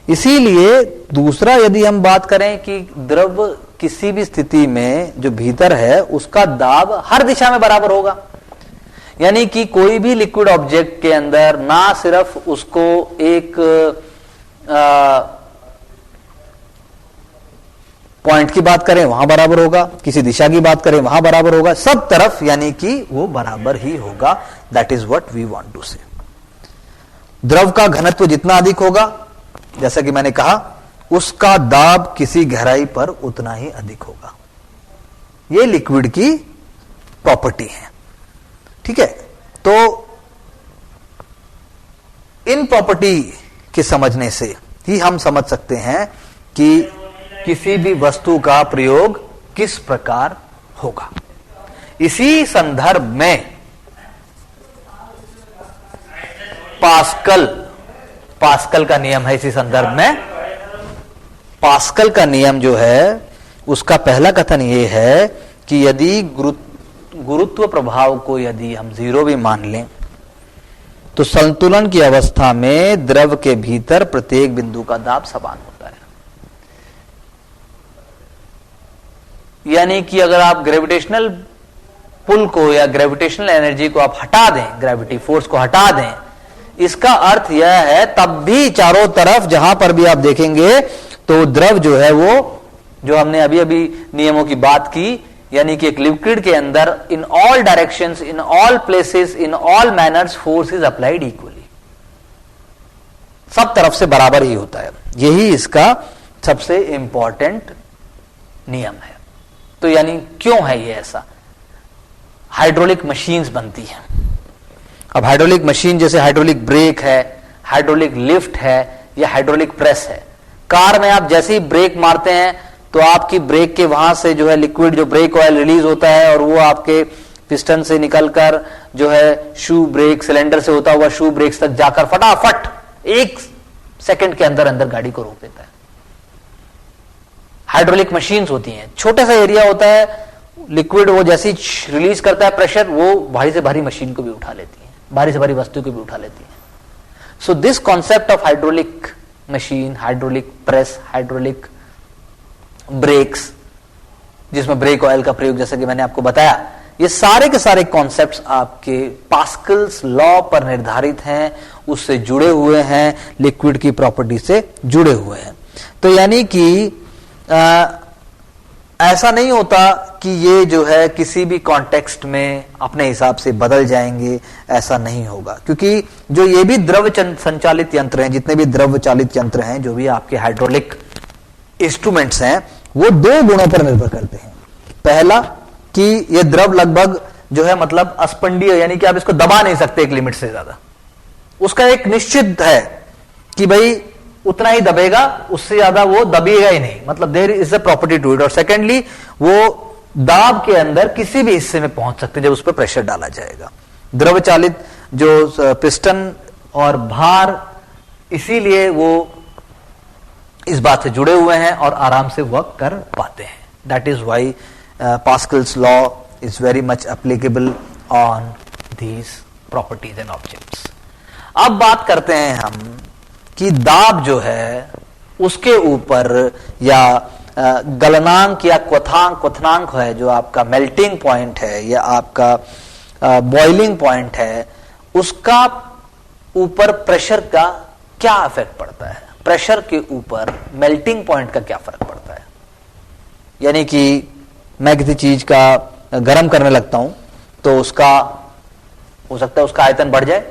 इसीलिए दूसरा, यदि हम बात करें कि द्रव किसी भी स्थिति में जो भीतर है उसका दाब हर दिशा में बराबर होगा, यानी कि कोई भी लिक्विड ऑब्जेक्ट के अंदर ना सिर्फ उसको एक पॉइंट की बात करें वहां बराबर होगा, किसी दिशा की बात करें वहां बराबर होगा, सब तरफ यानी कि वो बराबर ही होगा। That is what we want to say. द्रव का घनत्व जितना अधिक होगा, जैसा कि मैंने कहा, उसका दाब किसी गहराई पर उतना ही अधिक होगा। ये लिक्विड की प्रॉपर्टी है, ठीक है। तो इन प्रॉपर्टी के समझने से ही हम समझ सकते हैं कि किसी भी वस्तु का प्रयोग किस प्रकार होगा। इसी संदर्भ में पास्कल का नियम है। इसी संदर्भ में पास्कल का नियम जो है उसका पहला कथन ये है कि यदि गुरुत्व प्रभाव को यदि हम 0 भी मान लें तो संतुलन की अवस्था में द्रव के भीतर प्रत्येक बिंदु का दाब समान होता है। यानी कि अगर आप ग्रेविटेशनल पुल को या ग्रेविटेशनल एनर्जी को आप हटा दें, ग्रेविटी फोर्स को हटा दें, इसका अर्थ यह है तब भी चारों तरफ जहां पर भी आप देखेंगे तो द्रव जो है वो, जो हमने अभी अभी नियमों की बात की यानी कि एक लिक्विड के अंदर in all directions, in all places, in all manners force is applied equally, सब तरफ से बराबर ही होता है। यही इसका सबसे इंपॉर्टेंट नियम है। तो यानी क्यों है ये ऐसा? हाइड्रोलिक मशीन्स बनती हैं। अब हाइड्रोलिक मशीन जैसे हाइड्रोलिक ब्रेक है, हाइड्रोलिक लिफ्ट है या हाइड्रोलिक प्रेस है। कार में आप जैसे ही ब्रेक मारते हैं तो आपकी ब्रेक के वहां से जो है लिक्विड, जो ब्रेक ऑयल रिलीज होता है और वो आपके पिस्टन से निकलकर जो है शू ब्रेक सिलेंडर से होता हुआ शू ब्रेक्स तक जाकर फटाफट 1 सेकंड के अंदर अंदर गाड़ी को रोक देता है। हाइड्रोलिक मशीन्स होती हैं, छोटा सा एरिया होता है, लिक्विड वो जैसे ही रिलीज करता है प्रेशर, वो भारी से भारी मशीन को भी उठा लेती है, भारी से भारी वस्तु को भी उठा लेती है। So this concept of hydraulic machine, hydraulic press, hydraulic breaks, जिसमें ब्रेक ऑयल का प्रयोग जैसा कि मैंने आपको बताया, ये सारे के सारे कॉन्सेप्ट्स आपके पास्कल्स लॉ पर निर्धारित हैं, उससे जुड़े हुए हैं, लिक्विड की प्रॉपर्टी से जुड़े हुए हैं। तो यानी कि ऐसा नहीं होता कि ये जो है किसी भी कॉन्टेक्स्ट में अपने हिसाब से बदल जाएंगे, ऐसा नहीं होगा, क्योंकि जो ये भी द्रव संचालित यंत्र हैं, जितने भी द्रव चालित यंत्र हैं, जो भी आपके हाइड्रोलिक इंस्ट्रूमेंट्स हैं, वो 2 गुणों पर निर्भर करते हैं। पहला कि ये द्रव लगभग जो है मतलब अस्पंडीय, यानी कि आप इसको दबा नहीं सकते एक लिमिट से ज्यादा, उसका एक निश्चित है कि भाई उतना ही दबेगा, उससे ज्यादा वो दबेगा ही नहीं, मतलब there is a property to it. और सेकेंडली वो दाब के अंदर किसी भी हिस्से में पहुंच सकते हैं जब उस पर प्रेशर डाला जाएगा। द्रव चालित जो पिस्टन और भार, इसीलिए वो इस बात से जुड़े हुए हैं और आराम से वर्क कर पाते हैं। That is why Pascal's law is very much applicable on these properties and objects. अब बात करते हैं हम कि दाब जो है उसके ऊपर, या गलनांक या क्वथनांक है, जो आपका मेल्टिंग पॉइंट है या आपका बॉइलिंग पॉइंट है, उसका ऊपर प्रेशर का क्या इफेक्ट पड़ता है, प्रेशर के ऊपर मेल्टिंग पॉइंट का क्या फर्क पड़ता है। यानी कि मैं किसी चीज का गर्म करने लगता हूं तो उसका हो सकता है उसका आयतन बढ़ जाए,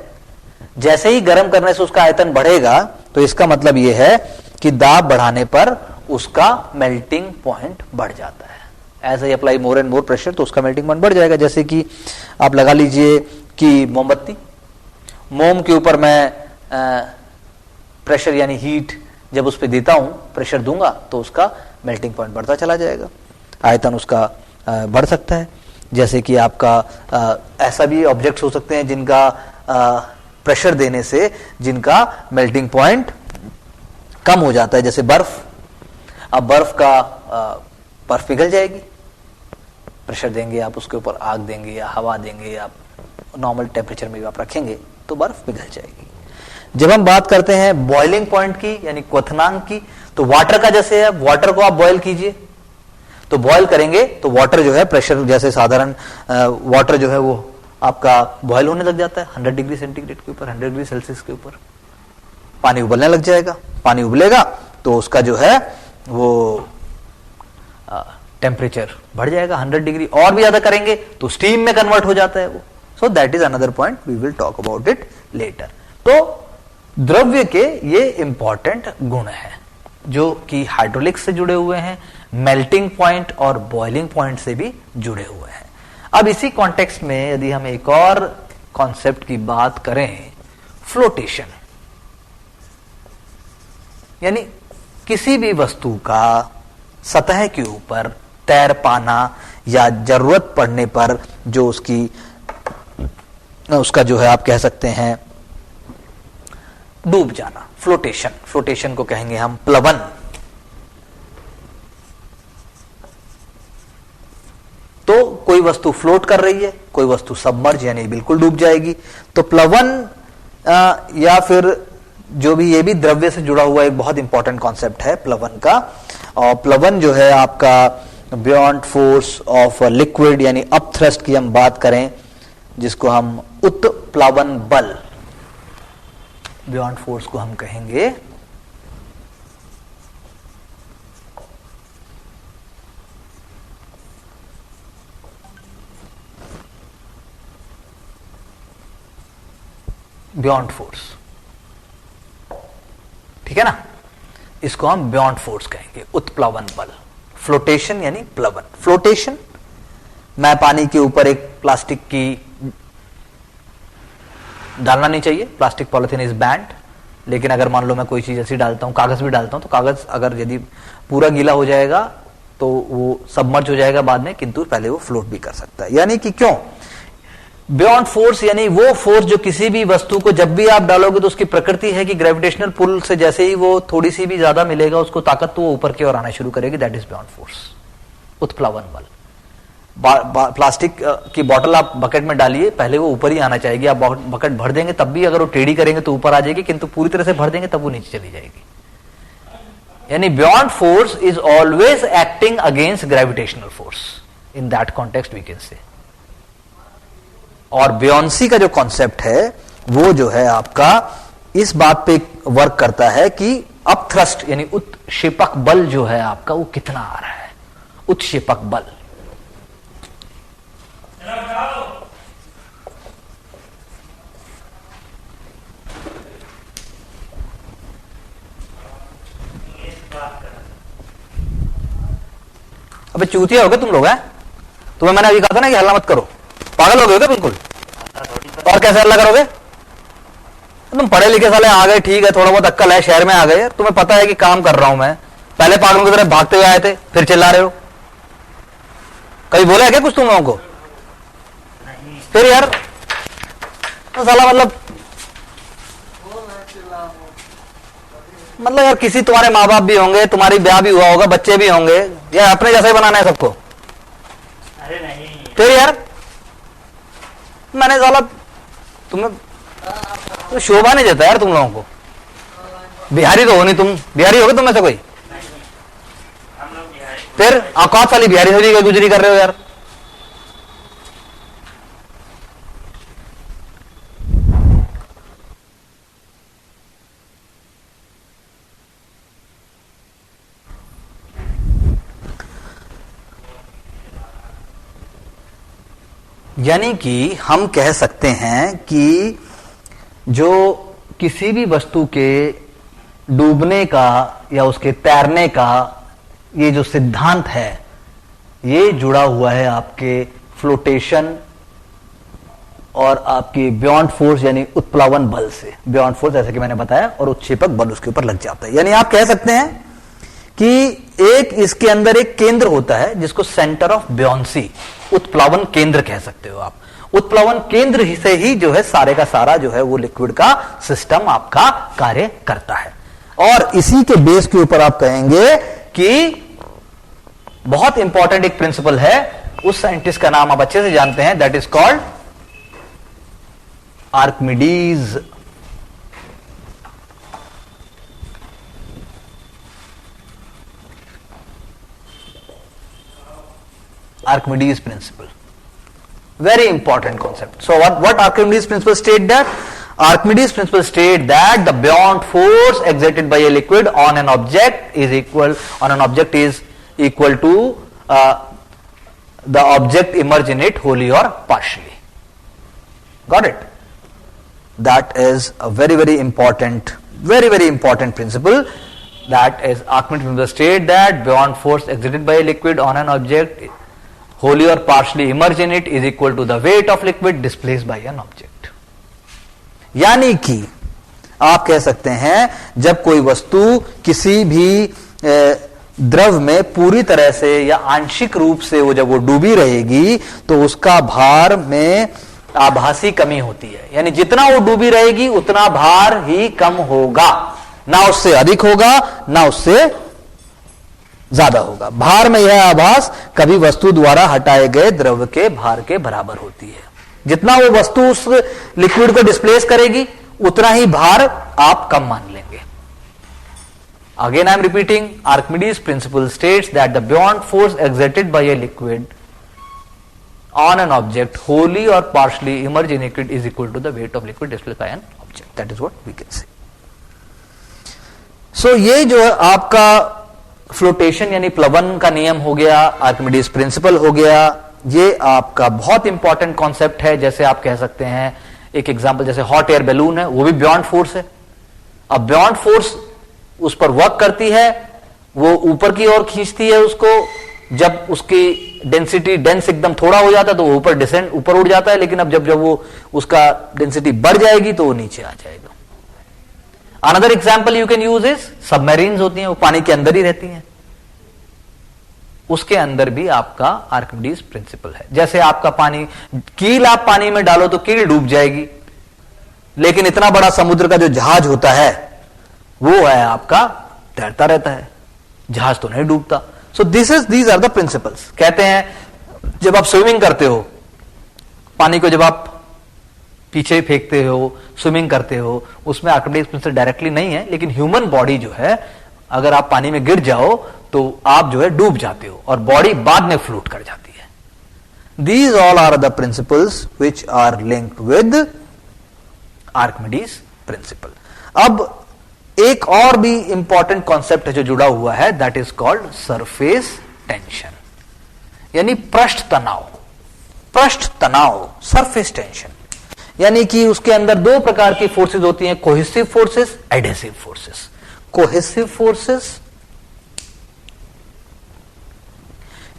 जैसे ही गर्म करने से उसका आयतन बढ़ेगा तो इसका मतलब यह है कि दाब बढ़ाने पर उसका मेल्टिंग पॉइंट बढ़ जाता है। As I apply more and more pressure तो उसका मेल्टिंग पॉइंट बढ़ जाएगा। जैसे कि आप लगा लीजिए कि मोमबत्ती, मोम के ऊपर मैं प्रेशर यानी हीट जब उस पर देता हूं, प्रेशर दूंगा तो उसका मेल्टिंग पॉइंट बढ़ता चला जाएगा, आयतन उसका बढ़ सकता है। जैसे कि आपका ऐसा भी ऑब्जेक्ट्स हो सकते हैं जिनका प्रेशर देने से जिनका मेल्टिंग पॉइंट कम हो जाता है, जैसे बर्फ। अब बर्फ पिघल जाएगी, प्रेशर देंगे आप उसके ऊपर, आग देंगे या हवा देंगे, आप नॉर्मल टेम्परेचर में भी आप रखेंगे तो बर्फ पिघल जाएगी। जब हम बात करते हैं बॉइलिंग पॉइंट की यानी क्वथनांक की, तो वाटर का जैसे है, वाटर को आप बॉयल कीजिए तो बॉयल करेंगे तो वाटर जो है प्रेशर, जैसे साधारण वाटर जो है वो आपका बॉयल होने लग जाता है 100 डिग्री सेंटीग्रेड के ऊपर, 100 डिग्री सेल्सियस के ऊपर पानी उबलने लग जाएगा। पानी उबलेगा तो उसका जो है वो टेम्परेचर बढ़ जाएगा 100 डिग्री, और भी ज्यादा करेंगे तो स्टीम में कन्वर्ट हो जाता है वो। So that is another point, we will talk about it later. तो द्रव्य के ये इंपॉर्टेंट गुण हैं जो कि हाइड्रोलिक से जुड़े हुए हैं, मेल्टिंग पॉइंट और बॉइलिंग पॉइंट से भी जुड़े हुए हैं। अब इसी कॉन्टेक्स्ट में यदि हम एक और कॉन्सेप्ट की बात करें, फ्लोटेशन, यानी किसी भी वस्तु का सतह के ऊपर तैर पाना या जरूरत पड़ने पर जो उसका जो है आप कह सकते हैं डूब जाना, फ्लोटेशन। फ्लोटेशन को कहेंगे हम प्लवन। तो कोई वस्तु फ्लोट कर रही है, कोई वस्तु सबमर्ज यानी बिल्कुल डूब जाएगी। तो प्लवन या फिर जो भी, ये भी द्रव्य से जुड़ा हुआ एक बहुत इंपॉर्टेंट कॉन्सेप्ट है प्लवन का। और प्लवन जो है आपका बियॉन्ड फोर्स ऑफ लिक्विड यानी अपथ्रस्ट की हम बात करें, जिसको हम उत्प्लावन बल, बियॉन्ड फोर्स को हम कहेंगे बियॉन्ड फोर्स, ठीक है ना, इसको हम बियॉन्ड फोर्स कहेंगे, उत्प्लवन बल। फ्लोटेशन यानी प्लवन। फ्लोटेशन, मैं पानी के ऊपर एक प्लास्टिक की डालना नहीं चाहिए, प्लास्टिक पॉलिथीन इज बैंड, लेकिन अगर मान लो मैं कोई चीज ऐसी डालता हूं, कागज भी डालता हूं, तो कागज अगर यदि पूरा गीला हो जाएगा तो वो सबमर्ज हो जाएगा बाद में, किंतु पहले वो फ्लोट भी कर सकता है। यानी कि क्यों बियॉन्ड फोर्स, यानी वो फोर्स जो किसी भी वस्तु को जब भी आप डालोगे तो उसकी प्रकृति है कि ग्रेविटेशनल पुल से जैसे ही वो थोड़ी सी भी ज्यादा मिलेगा उसको ताकत, तो वो ऊपर की ओर आना शुरू करेगी, दैट इज बियॉन्ड फोर्स, उत्प्लवन बल। प्लास्टिक की बोतल आप बकेट में डालिए, पहले वो ऊपर ही आना चाहेगी, आप बकेट भर देंगे तब भी अगर वो टेढ़ी करेंगे तो ऊपर आ जाएगी, किंतु पूरी तरह से भर देंगे तब वो नीचे चली जाएगी। यानी buoyant force is always acting against gravitational force, in that context we can say. और बियॉन्सी का जो कॉन्सेप्ट है वो जो है आपका इस बात पे वर्क करता है कि अपथ्रस्ट यानी उत्क्षेपक बल जो है आपका वो कितना आ रहा है, उत्क्षेपक बल। अबे चूतिया हो गए तुम लोग हैं, तुम्हें मैंने अभी कहा था ना कि हल्ला मत करो, पागल हो गए बिल्कुल। और कैसे हल्ला करोगे, तुम पढ़े लिखे साले आ गए, ठीक है, थोड़ा बहुत अक्कल है, शहर में आ गए, तुम्हें पता है कि काम कर रहा हूं मैं, पहले पागलों की तरह भागते हुए आए थे, फिर चिल्ला रहे हो। कभी बोला है क्या कुछ तुम लोगों को? फिर यार तो साला मतलब यार किसी तुम्हारे माँ बाप भी होंगे, तुम्हारी ब्याह भी हुआ होगा, बच्चे भी होंगे, या अपने जैसे बनाना है सबको? अरे नहीं। फिर यार मैंने साला तुम्हें तो शोभा नहीं देता यार तुम लोगों को। बिहारी तो हो नहीं तुम, बिहारी हो गए तुम में से कोई? हम लोग बिहारी। फिर औकात वाली बिहारी होगी का गुजरी कर रहे हो यार। यानी कि हम कह सकते हैं कि जो किसी भी वस्तु के डूबने का या उसके तैरने का ये जो सिद्धांत है, ये जुड़ा हुआ है आपके फ्लोटेशन और आपकी बियॉन्ड फोर्स यानी उत्प्लावन बल से। बियॉन्ड फोर्स जैसे कि मैंने बताया, और उत्क्षेपक बल उसके ऊपर लग जाता है। यानी आप कह सकते हैं कि एक इसके अंदर एक केंद्र होता है जिसको सेंटर ऑफ बियॉन्सी, उत्प्लावन केंद्र कह सकते हो आप। उत्प्लावन केंद्र से ही जो है सारे का सारा जो है वो लिक्विड का सिस्टम आपका कार्य करता है। और इसी के बेस के ऊपर आप कहेंगे कि बहुत इंपॉर्टेंट एक प्रिंसिपल है, उस साइंटिस्ट का नाम आप अच्छे से जानते हैं, that is called Archimedes. Archimedes principle, very important concept. So what Archimedes principle state that? Archimedes principle state that the beyond force exerted by a liquid on an object is equal to the object immerged in it wholly or partially. Got it? That is a very important principle. That is Archimedes principle state that beyond force exerted by a liquid on an object wholly or partially immersed in it is equal to the weight of liquid displaced by an object. यानी कि आप कह सकते हैं जब कोई वस्तु किसी भी द्रव में पूरी तरह से या आंशिक रूप से जब वो डूबी रहेगी तो उसका भार में आभासी कमी होती है। यानी जितना वो डूबी रहेगी उतना भार ही कम होगा, ना उससे अधिक होगा ना उससे ज्यादा होगा। भार में यह आभास कभी वस्तु द्वारा हटाए गए द्रव के भार के बराबर होती है। जितना वो वस्तु उस लिक्विड को डिस्प्लेस करेगी उतना ही भार आप कम मान लेंगे। Again I am repeating, Archimedes principal states that the beyond force exerted by a liquid on an object wholly or partially immersed in liquid is equal to the weight of liquid displaced by an object. That is what we can say. So ये जो है आपका flotation यानी प्लवन का नियम हो गया, Archimedes principal हो गया। ये आपका बहुत इंपॉर्टेंट कॉन्सेप्ट है। जैसे आप कह सकते हैं एक एग्जांपल जैसे हॉट एयर बैलून है, वो भी बियॉन्ड फोर्स है। अब बियॉन्ड फोर्स उस पर वर्क करती है, वो ऊपर की ओर खींचती है उसको। जब उसकी डेंसिटी डेंस एकदम थोड़ा हो जाता है तो वो ऊपर उड़ जाता है, लेकिन अब जब वो उसका डेंसिटी बढ़ जाएगी तो वो नीचे आ जाएगा। Another example you can use is submarines होती हैं, वो पानी के अंदर ही रहती हैं, उसके अंदर भी आपका आर्किमिडीज प्रिंसिपल है। जैसे आपका पानी, कील आप पानी में डालो तो कील डूब जाएगी, लेकिन इतना बड़ा समुद्र का जो जहाज होता है वो है आपका तैरता रहता है, जहाज तो नहीं डूबता। So these are the principles. कहते हैं जब आप स्विमिंग करते हो, पानी को जब आप पीछे फेंकते हो, स्विमिंग करते हो, उसमें आर्किमिडीज प्रिंसिपल डायरेक्टली नहीं है, लेकिन ह्यूमन बॉडी जो है, अगर आप पानी में गिर जाओ तो आप जो है डूब जाते हो और बॉडी बाद में फ्लोट कर जाती है। These all are the principles which are linked with Archimedes principle. अब एक और भी इंपॉर्टेंट कॉन्सेप्ट है जो जुड़ा हुआ है, that is called surface tension, यानी पृष्ठ तनाव। पृष्ठ तनाव, सरफेस टेंशन, यानी कि उसके अंदर दो प्रकार की फोर्सेस होती हैं, cohesive forces, adhesive forces. Cohesive forces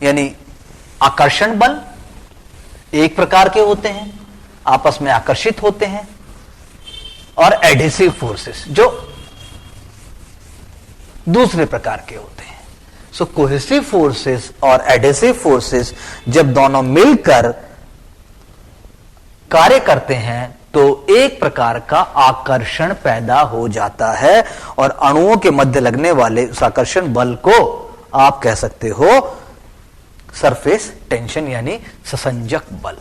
यानी आकर्षण बल एक प्रकार के होते हैं, आपस में आकर्षित होते हैं, और एडहेसिव फोर्सेस जो दूसरे प्रकार के होते हैं। सो कोहेसिव फोर्सेस और एडहेसिव फोर्सेस जब दोनों मिलकर कार्य करते हैं तो एक प्रकार का आकर्षण पैदा हो जाता है, और अणुओं के मध्य लगने वाले उस आकर्षण बल को आप कह सकते हो सरफेस टेंशन, यानी ससंजक बल।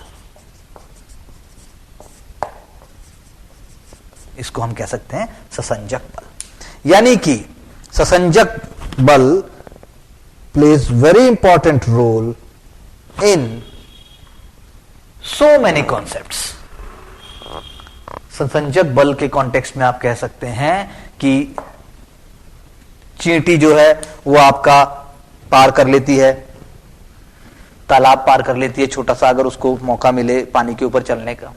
इसको हम कह सकते हैं ससंजक बल। यानी कि ससंजक बल plays very important role in so many concepts. ससंजक बल के कॉन्टेक्स्ट में आप कह सकते हैं कि चींटी जो है वो आपका पार कर लेती है, तालाब पार कर लेती है छोटा सा, अगर उसको मौका मिले पानी के ऊपर चलने का।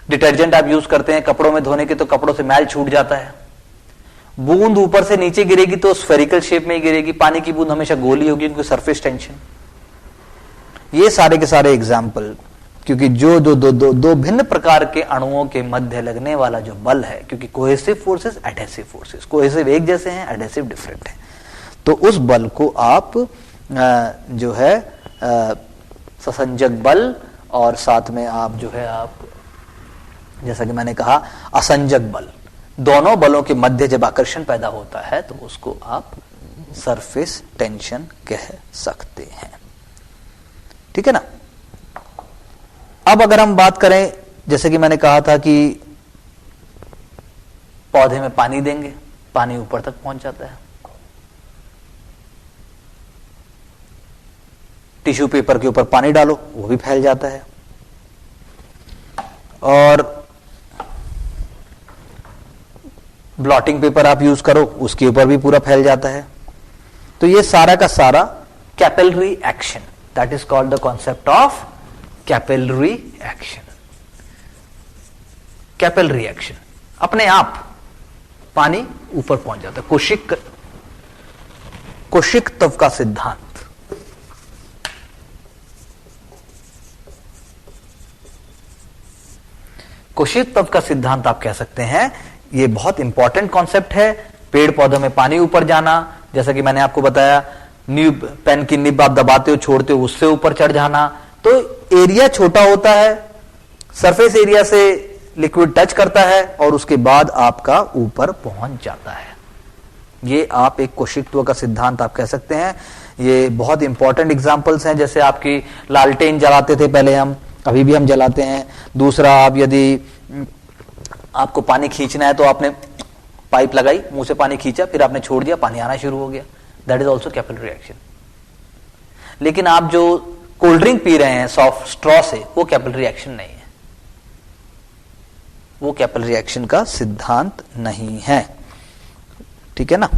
डिटर्जेंट आप यूज करते हैं कपड़ों में धोने के, तो कपड़ों से मैल छूट जाता है। बूंद ऊपर से नीचे गिरेगी तो स्फेरिकल शेप में ही गिरेगी, पानी की बूंद हमेशा गोली होगी क्योंकि सरफेस टेंशन। ये सारे के सारे एग्जाम्पल, क्योंकि जो दो भिन्न प्रकार के अणुओं के मध्य लगने वाला जो बल है, क्योंकि cohesive forces, adhesive forces, cohesive एक जैसे हैं, एडहेसिव डिफरेंट है, तो उस बल को आप जो है ससंजक बल, और साथ में आप जो है आप जैसा कि मैंने कहा असंजक बल, दोनों बलों के मध्य जब आकर्षण पैदा होता है तो उसको आप सरफेस टेंशन कह सकते हैं। ठीक है ना। अब अगर हम बात करें, जैसे कि मैंने कहा था कि पौधे में पानी देंगे, पानी ऊपर तक पहुंच जाता है, टिश्यू पेपर के ऊपर पानी डालो वो भी फैल जाता है, और ब्लॉटिंग पेपर आप यूज करो उसके ऊपर भी पूरा फैल जाता है। तो ये सारा का सारा capillary action, that is called the concept of capillary action. Capillary action, अपने आप पानी ऊपर पहुंच जाता है। कोशिकत्व का सिद्धांत, कोशिकत्व का सिद्धांत आप कह सकते हैं, ये बहुत इंपॉर्टेंट कॉन्सेप्ट है। पेड़ पौधों में पानी ऊपर जाना, जैसा कि मैंने आपको बताया, नीब, पेन की निब आप दबाते हो छोड़ते हो, उससे ऊपर चढ़ जाना। तो एरिया छोटा होता है, सरफेस एरिया से लिक्विड टच करता है और उसके बाद आपका ऊपर पहुंच जाता है। ये आप एक कोशिकत्व का सिद्धांत आप कह सकते हैं। ये बहुत इंपॉर्टेंट एग्जांपल्स हैं, जैसे आपकी लालटेन जलाते थे पहले हम, अभी भी हम जलाते हैं। दूसरा, आप यदि आपको पानी खींचना है तो आपने पाइप लगाई, मुंह से पानी खींचा, फिर आपने छोड़ दिया, पानी आना शुरू हो गया, that is also capillary action. लेकिन आप जो कोल्ड ड्रिंक पी रहे हैं सॉफ्ट स्ट्रॉ से, वो कैपिलरी एक्शन नहीं है, वो कैपिलरी एक्शन का सिद्धांत नहीं है। ठीक है ना।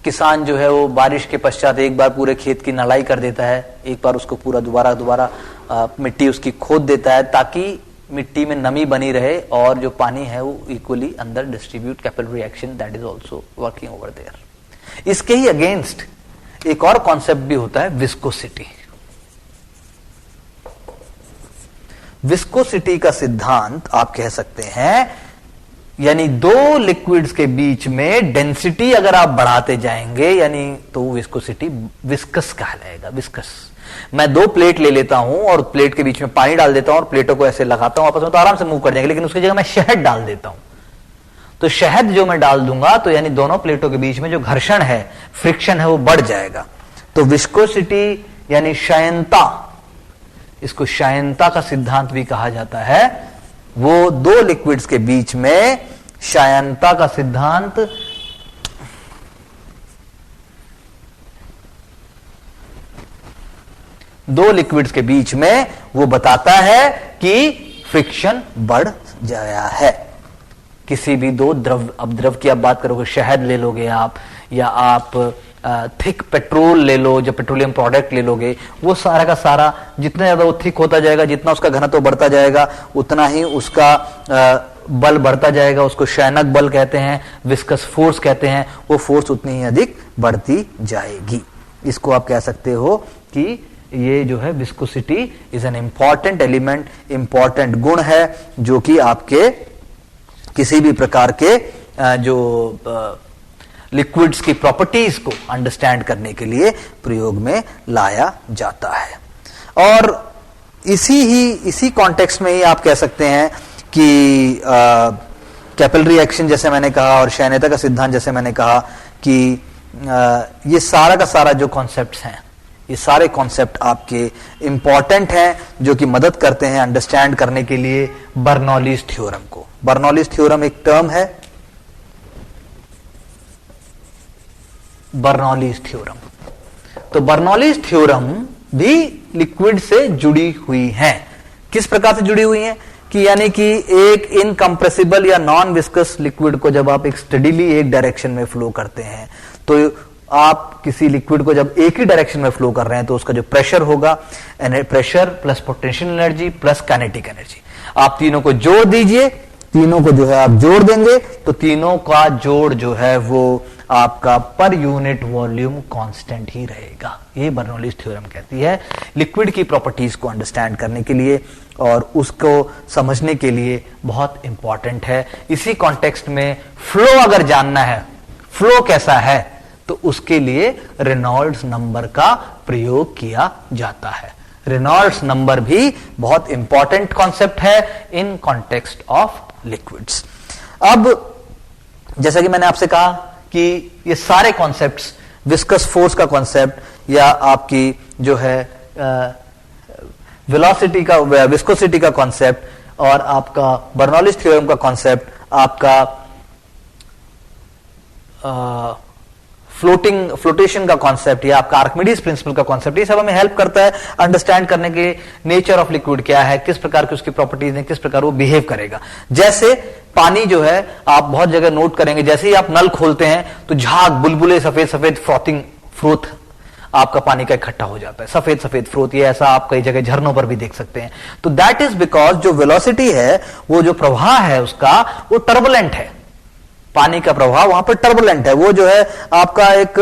किसान जो है वो बारिश के पश्चात एक बार पूरे खेत की नलाई कर देता है, एक बार उसको पूरा दोबारा मिट्टी उसकी खोद देता है ताकि मिट्टी में नमी बनी रहे और जो पानी है वो इक्वली अंदर distribute. Capillary action that is also working over there. इसके ही अगेंस्ट एक और कॉन्सेप्ट भी होता है विस्कोसिटी। विस्कोसिटी का सिद्धांत आप कह सकते हैं, यानी दो लिक्विड्स के बीच में डेंसिटी अगर आप बढ़ाते जाएंगे यानी तो विस्कोसिटी विस्कस कहलाएगा। विस्कस, मैं दो प्लेट ले लेता हूं और प्लेट के बीच में पानी डाल देता हूं और प्लेटों को ऐसे लगाता हूं आपस में तो आराम से मूव कर जाएंगे, लेकिन उसकी जगह मैं शहद डाल देता हूं तो शहद जो मैं डाल दूंगा तो यानी दोनों प्लेटों के बीच में जो घर्षण है, फ्रिक्शन है, वो बढ़ जाएगा। तो विस्कोसिटी यानी क्षयनता, इसको क्षयनता का सिद्धांत भी कहा जाता है। वो दो लिक्विड्स के बीच में क्षयनता का सिद्धांत दो लिक्विड्स के बीच में वो बताता है कि फ्रिक्शन बढ़ गया है। किसी भी दो द्रव, अब द्रव की आप बात करोगे, शहद ले लोगे आप, या आप थिक पेट्रोल ले लो, जब पेट्रोलियम प्रोडक्ट ले लोगे, वो सारा का सारा जितना ज्यादा वो थिक होता जाएगा, जितना उसका घनत्व बढ़ता जाएगा उतना ही उसका बल बढ़ता जाएगा। उसको शयनक बल कहते हैं, विस्कस फोर्स कहते हैं। वो फोर्स उतनी ही अधिक बढ़ती जाएगी। इसको आप कह सकते हो कि ये जो है viscosity is an important element, important गुण है जो कि आपके किसी भी प्रकार के जो लिक्विड्स की प्रॉपर्टीज को अंडरस्टैंड करने के लिए प्रयोग में लाया जाता है। और इसी कॉन्टेक्स्ट में ही आप कह सकते हैं कि कैपिलरी एक्शन जैसे मैंने कहा और क्षयनता का सिद्धांत जैसे मैंने कहा कि ये सारा का सारा जो कॉन्सेप्ट्स हैं, ये सारे कॉन्सेप्ट आपके इंपॉर्टेंट हैं जो कि मदद करते हैं अंडरस्टैंड करने के लिए बर्नौलीज थ्योरम को। बर्नौलीज थ्योरम एक टर्म है, बर्नौलीज थ्योरम। तो बर्नौलीज थ्योरम भी लिक्विड से जुड़ी हुई है। किस प्रकार से जुड़ी हुई है कि यानी कि एक इनकंप्रेसिबल या नॉन विस्कस लिक्विड को जब आप एक स्टडीली एक डायरेक्शन में फ्लो करते हैं, तो आप किसी लिक्विड को जब एक ही डायरेक्शन में फ्लो कर रहे हैं तो उसका जो प्रेशर होगा, pressure plus potential energy plus kinetic energy, आप तीनों को जोड़ दीजिए, तीनों को जो है आप जोड़ देंगे तो तीनों का जोड़ जो है वो आपका पर यूनिट वॉल्यूम कांस्टेंट ही रहेगा। ये बर्नौलीज थ्योरम कहती है। लिक्विड की प्रॉपर्टीज को अंडरस्टैंड करने के लिए और उसको समझने के लिए बहुत इंपॉर्टेंट है। इसी कॉन्टेक्स्ट में फ्लो अगर जानना है, फ्लो कैसा है, तो उसके लिए रेनॉल्ड्स नंबर का प्रयोग किया जाता है। रेनॉल्ड्स नंबर भी बहुत इंपॉर्टेंट कॉन्सेप्ट है इन कॉन्टेक्स्ट ऑफ लिक्विड्स। अब जैसा कि मैंने आपसे कहा कि ये सारे कॉन्सेप्ट्स, विस्कस फोर्स का कॉन्सेप्ट या आपकी जो है वेलोसिटी का, विस्कोसिटी का कॉन्सेप्ट और आपका बर्नौलीज थ्योरम का कॉन्सेप्ट, आपका फ्लोटेशन का कॉन्सेप्ट या आपका आर्किमिडीज प्रिंसिपल का कॉन्सेप्ट, ये सब हमें हेल्प करता है अंडरस्टैंड करने के नेचर ऑफ लिक्विड क्या है, किस प्रकार की उसकी प्रॉपर्टीज हैं, किस प्रकार वो बिहेव करेगा। जैसे पानी जो है आप बहुत जगह नोट करेंगे, जैसे ही आप नल खोलते हैं तो झाग, बुलबुले, सफेद सफेद फ्रोथ आपका पानी का इकट्ठा हो जाता है, सफेद सफेद फ्रोथ। ये ऐसा आप कई जगह झरनों पर भी देख सकते हैं। तो दैट इज बिकॉज जो वेलोसिटी है, वो जो प्रवाह है उसका, वो टर्बुलेंट है। पानी का प्रवाह वहां पर टर्बुलेंट है। वो जो है आपका एक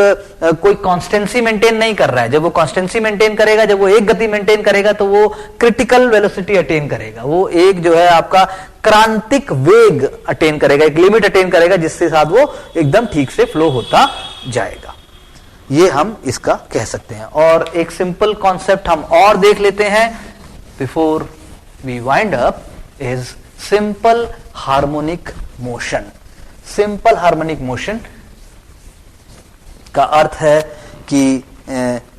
कोई कांस्टेंसी मेंटेन नहीं कर रहा है। जब वो कांस्टेंसी मेंटेन करेगा, जब वो एक गति मेंटेन करेगा तो वो क्रिटिकल वेलोसिटी अटेन करेगा। वो एक जो है आपका क्रांतिक वेग अटेन करेगा, एक लिमिट अटेन करेगा जिसके साथ वो एकदम ठीक से फ्लो होता जाएगा। ये हम इसका कह सकते हैं। और एक सिंपल कॉन्सेप्ट हम और देख लेते हैं before we wind up, is simple harmonic motion. Simple harmonic motion का अर्थ है कि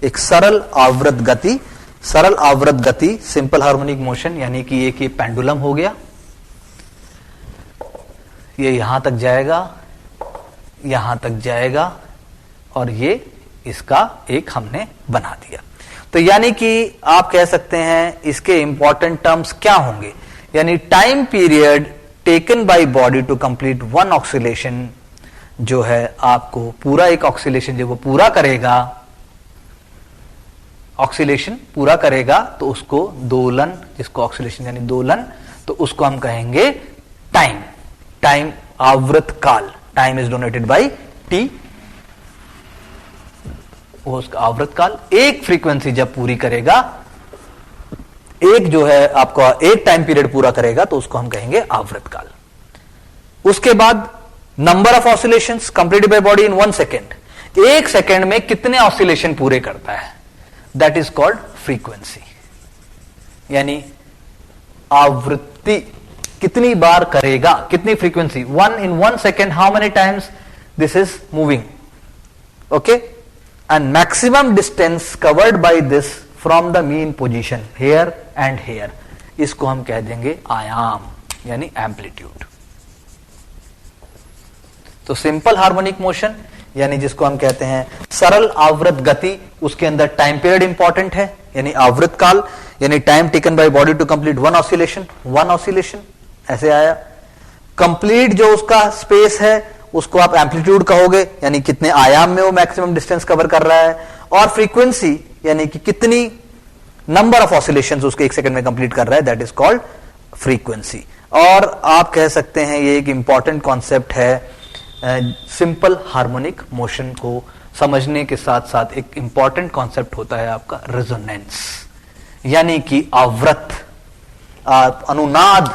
एक सरल आवृत गति, सरल आवृत गति, सिंपल हार्मोनिक मोशन, यानी कि एक ये पेंडुलम हो गया, ये यहां तक जाएगा, यहां तक जाएगा और ये इसका एक हमने बना दिया। तो यानी कि आप कह सकते हैं इसके इंपॉर्टेंट टर्म्स क्या होंगे, यानी time period taken by body to complete one oscillation, जो है आपको पूरा एक ऑक्सीलेशन जब वो पूरा करेगा ऑक्सीलेशन पूरा करेगा तो उसको दोलन, जिसको ऑक्सीलेशन यानी दोलन, तो उसको हम कहेंगे टाइम। टाइम आवृत काल, time is donated bye T, वो उसका आवृत काल। एक फ्रीक्वेंसी जब पूरी करेगा, एक जो है आपका एक टाइम पीरियड पूरा करेगा तो उसको हम कहेंगे आवृत काल। उसके बाद number of oscillations completed by body in 1 second, एक सेकेंड में कितने ऑसिलेशन पूरे करता है, दैट इज कॉल्ड फ्रीक्वेंसी, यानी आवृत्ति कितनी बार करेगा, कितनी frequency, 1 in 1 second, how many times this is moving, okay, and maximum distance covered by this from the mean position here and here, इसको हम कह देंगे आयाम यानी एम्पलीट्यूड। तो सिंपल हार्मोनिक मोशन यानी जिसको हम कहते हैं सरल आवृत गति, उसके अंदर टाइम पीरियड इंपॉर्टेंट है यानी आवृत काल, यानी time taken by body to complete one oscillation, ऐसे आया। कंप्लीट जो उसका स्पेस है उसको आप एम्पलीट्यूड कहोगे, यानी कितने आयाम में वो मैक्सिमम डिस्टेंस कवर कर रहा है, और फ्रीक्वेंसी यानी कि कितनी नंबर ऑफ ऑसिलेशंस उसके एक सेकंड में कंप्लीट कर रहा है, दैट इज कॉल्ड फ्रीक्वेंसी। और आप कह सकते हैं ये एक इंपॉर्टेंट कॉन्सेप्ट है सिंपल हार्मोनिक मोशन को समझने के साथ साथ एक इंपॉर्टेंट कॉन्सेप्ट होता है आपका रेजोनेंस, यानी कि आवृत अनुनाद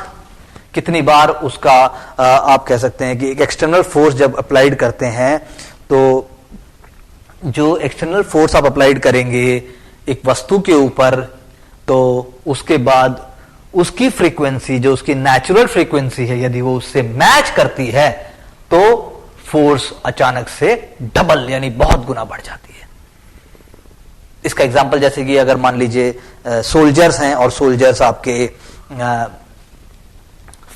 कितनी बार उसका आप कह सकते हैं कि एक एक्सटर्नल फोर्स जब अप्लाइड करते हैं तो जो एक्सटर्नल फोर्स आप अप्लाइड करेंगे एक वस्तु के ऊपर, तो उसके बाद उसकी फ्रीक्वेंसी जो उसकी नेचुरल फ्रीक्वेंसी है यदि वो उससे मैच करती है तो फोर्स अचानक से डबल यानी बहुत गुना बढ़ जाती है। इसका एग्जांपल जैसे कि अगर मान लीजिए सोल्जर्स हैं और सोल्जर्स आपके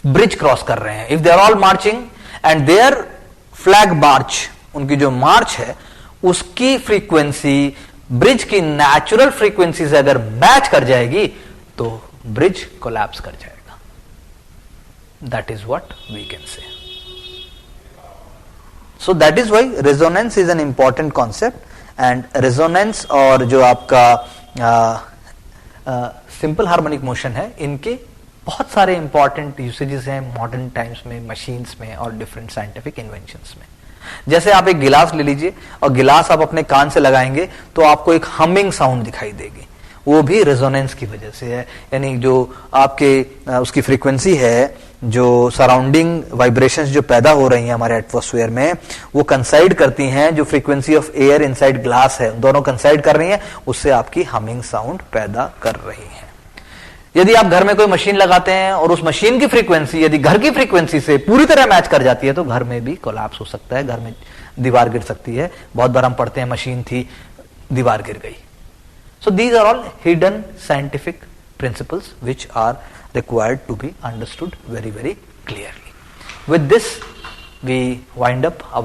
ब्रिज क्रॉस कर रहे हैं, if they are all marching and their flag march, उनकी जो मार्च है उसकी फ्रीक्वेंसी ब्रिज की नेचुरल फ्रीक्वेंसी से अगर मैच कर जाएगी तो ब्रिज कोलैप्स कर जाएगा। That is what we can say. So that is why resonance is an important concept, and resonance और जो आपका सिंपल हार्मोनिक मोशन है, इनके बहुत सारे इंपॉर्टेंट यूसेजेस हैं मॉडर्न टाइम्स में, मशीन्स में और डिफरेंट साइंटिफिक इन्वेंशंस में। जैसे आप एक गिलास ले लीजिए और गिलास आप अपने कान से लगाएंगे तो आपको एक हमिंग साउंड दिखाई देगी, वो भी रेजोनेंस की वजह से है, यानी जो आपके उसकी फ्रीक्वेंसी है, जो सराउंडिंग वाइब्रेशंस जो पैदा हो रही हैं हमारे एटमॉस्फेयर में, वो कंसाइड करती हैं जो frequency of air inside glass है, दोनों कंसाइड कर रही हैं, उससे आपकी हमिंग साउंड पैदा कर रही है। यदि आप घर में कोई मशीन लगाते हैं और उस मशीन की फ्रीक्वेंसी यदि घर की फ्रीक्वेंसी से पूरी तरह मैच कर जाती है तो घर में भी कोलैप्स हो सकता है, घर में दीवार गिर सकती है। बहुत बार हम पढ़ते हैं मशीन थी, दीवार गिर गई। So these are all hidden scientific principles which are required to be understood very, very clearly. With this, we wind up our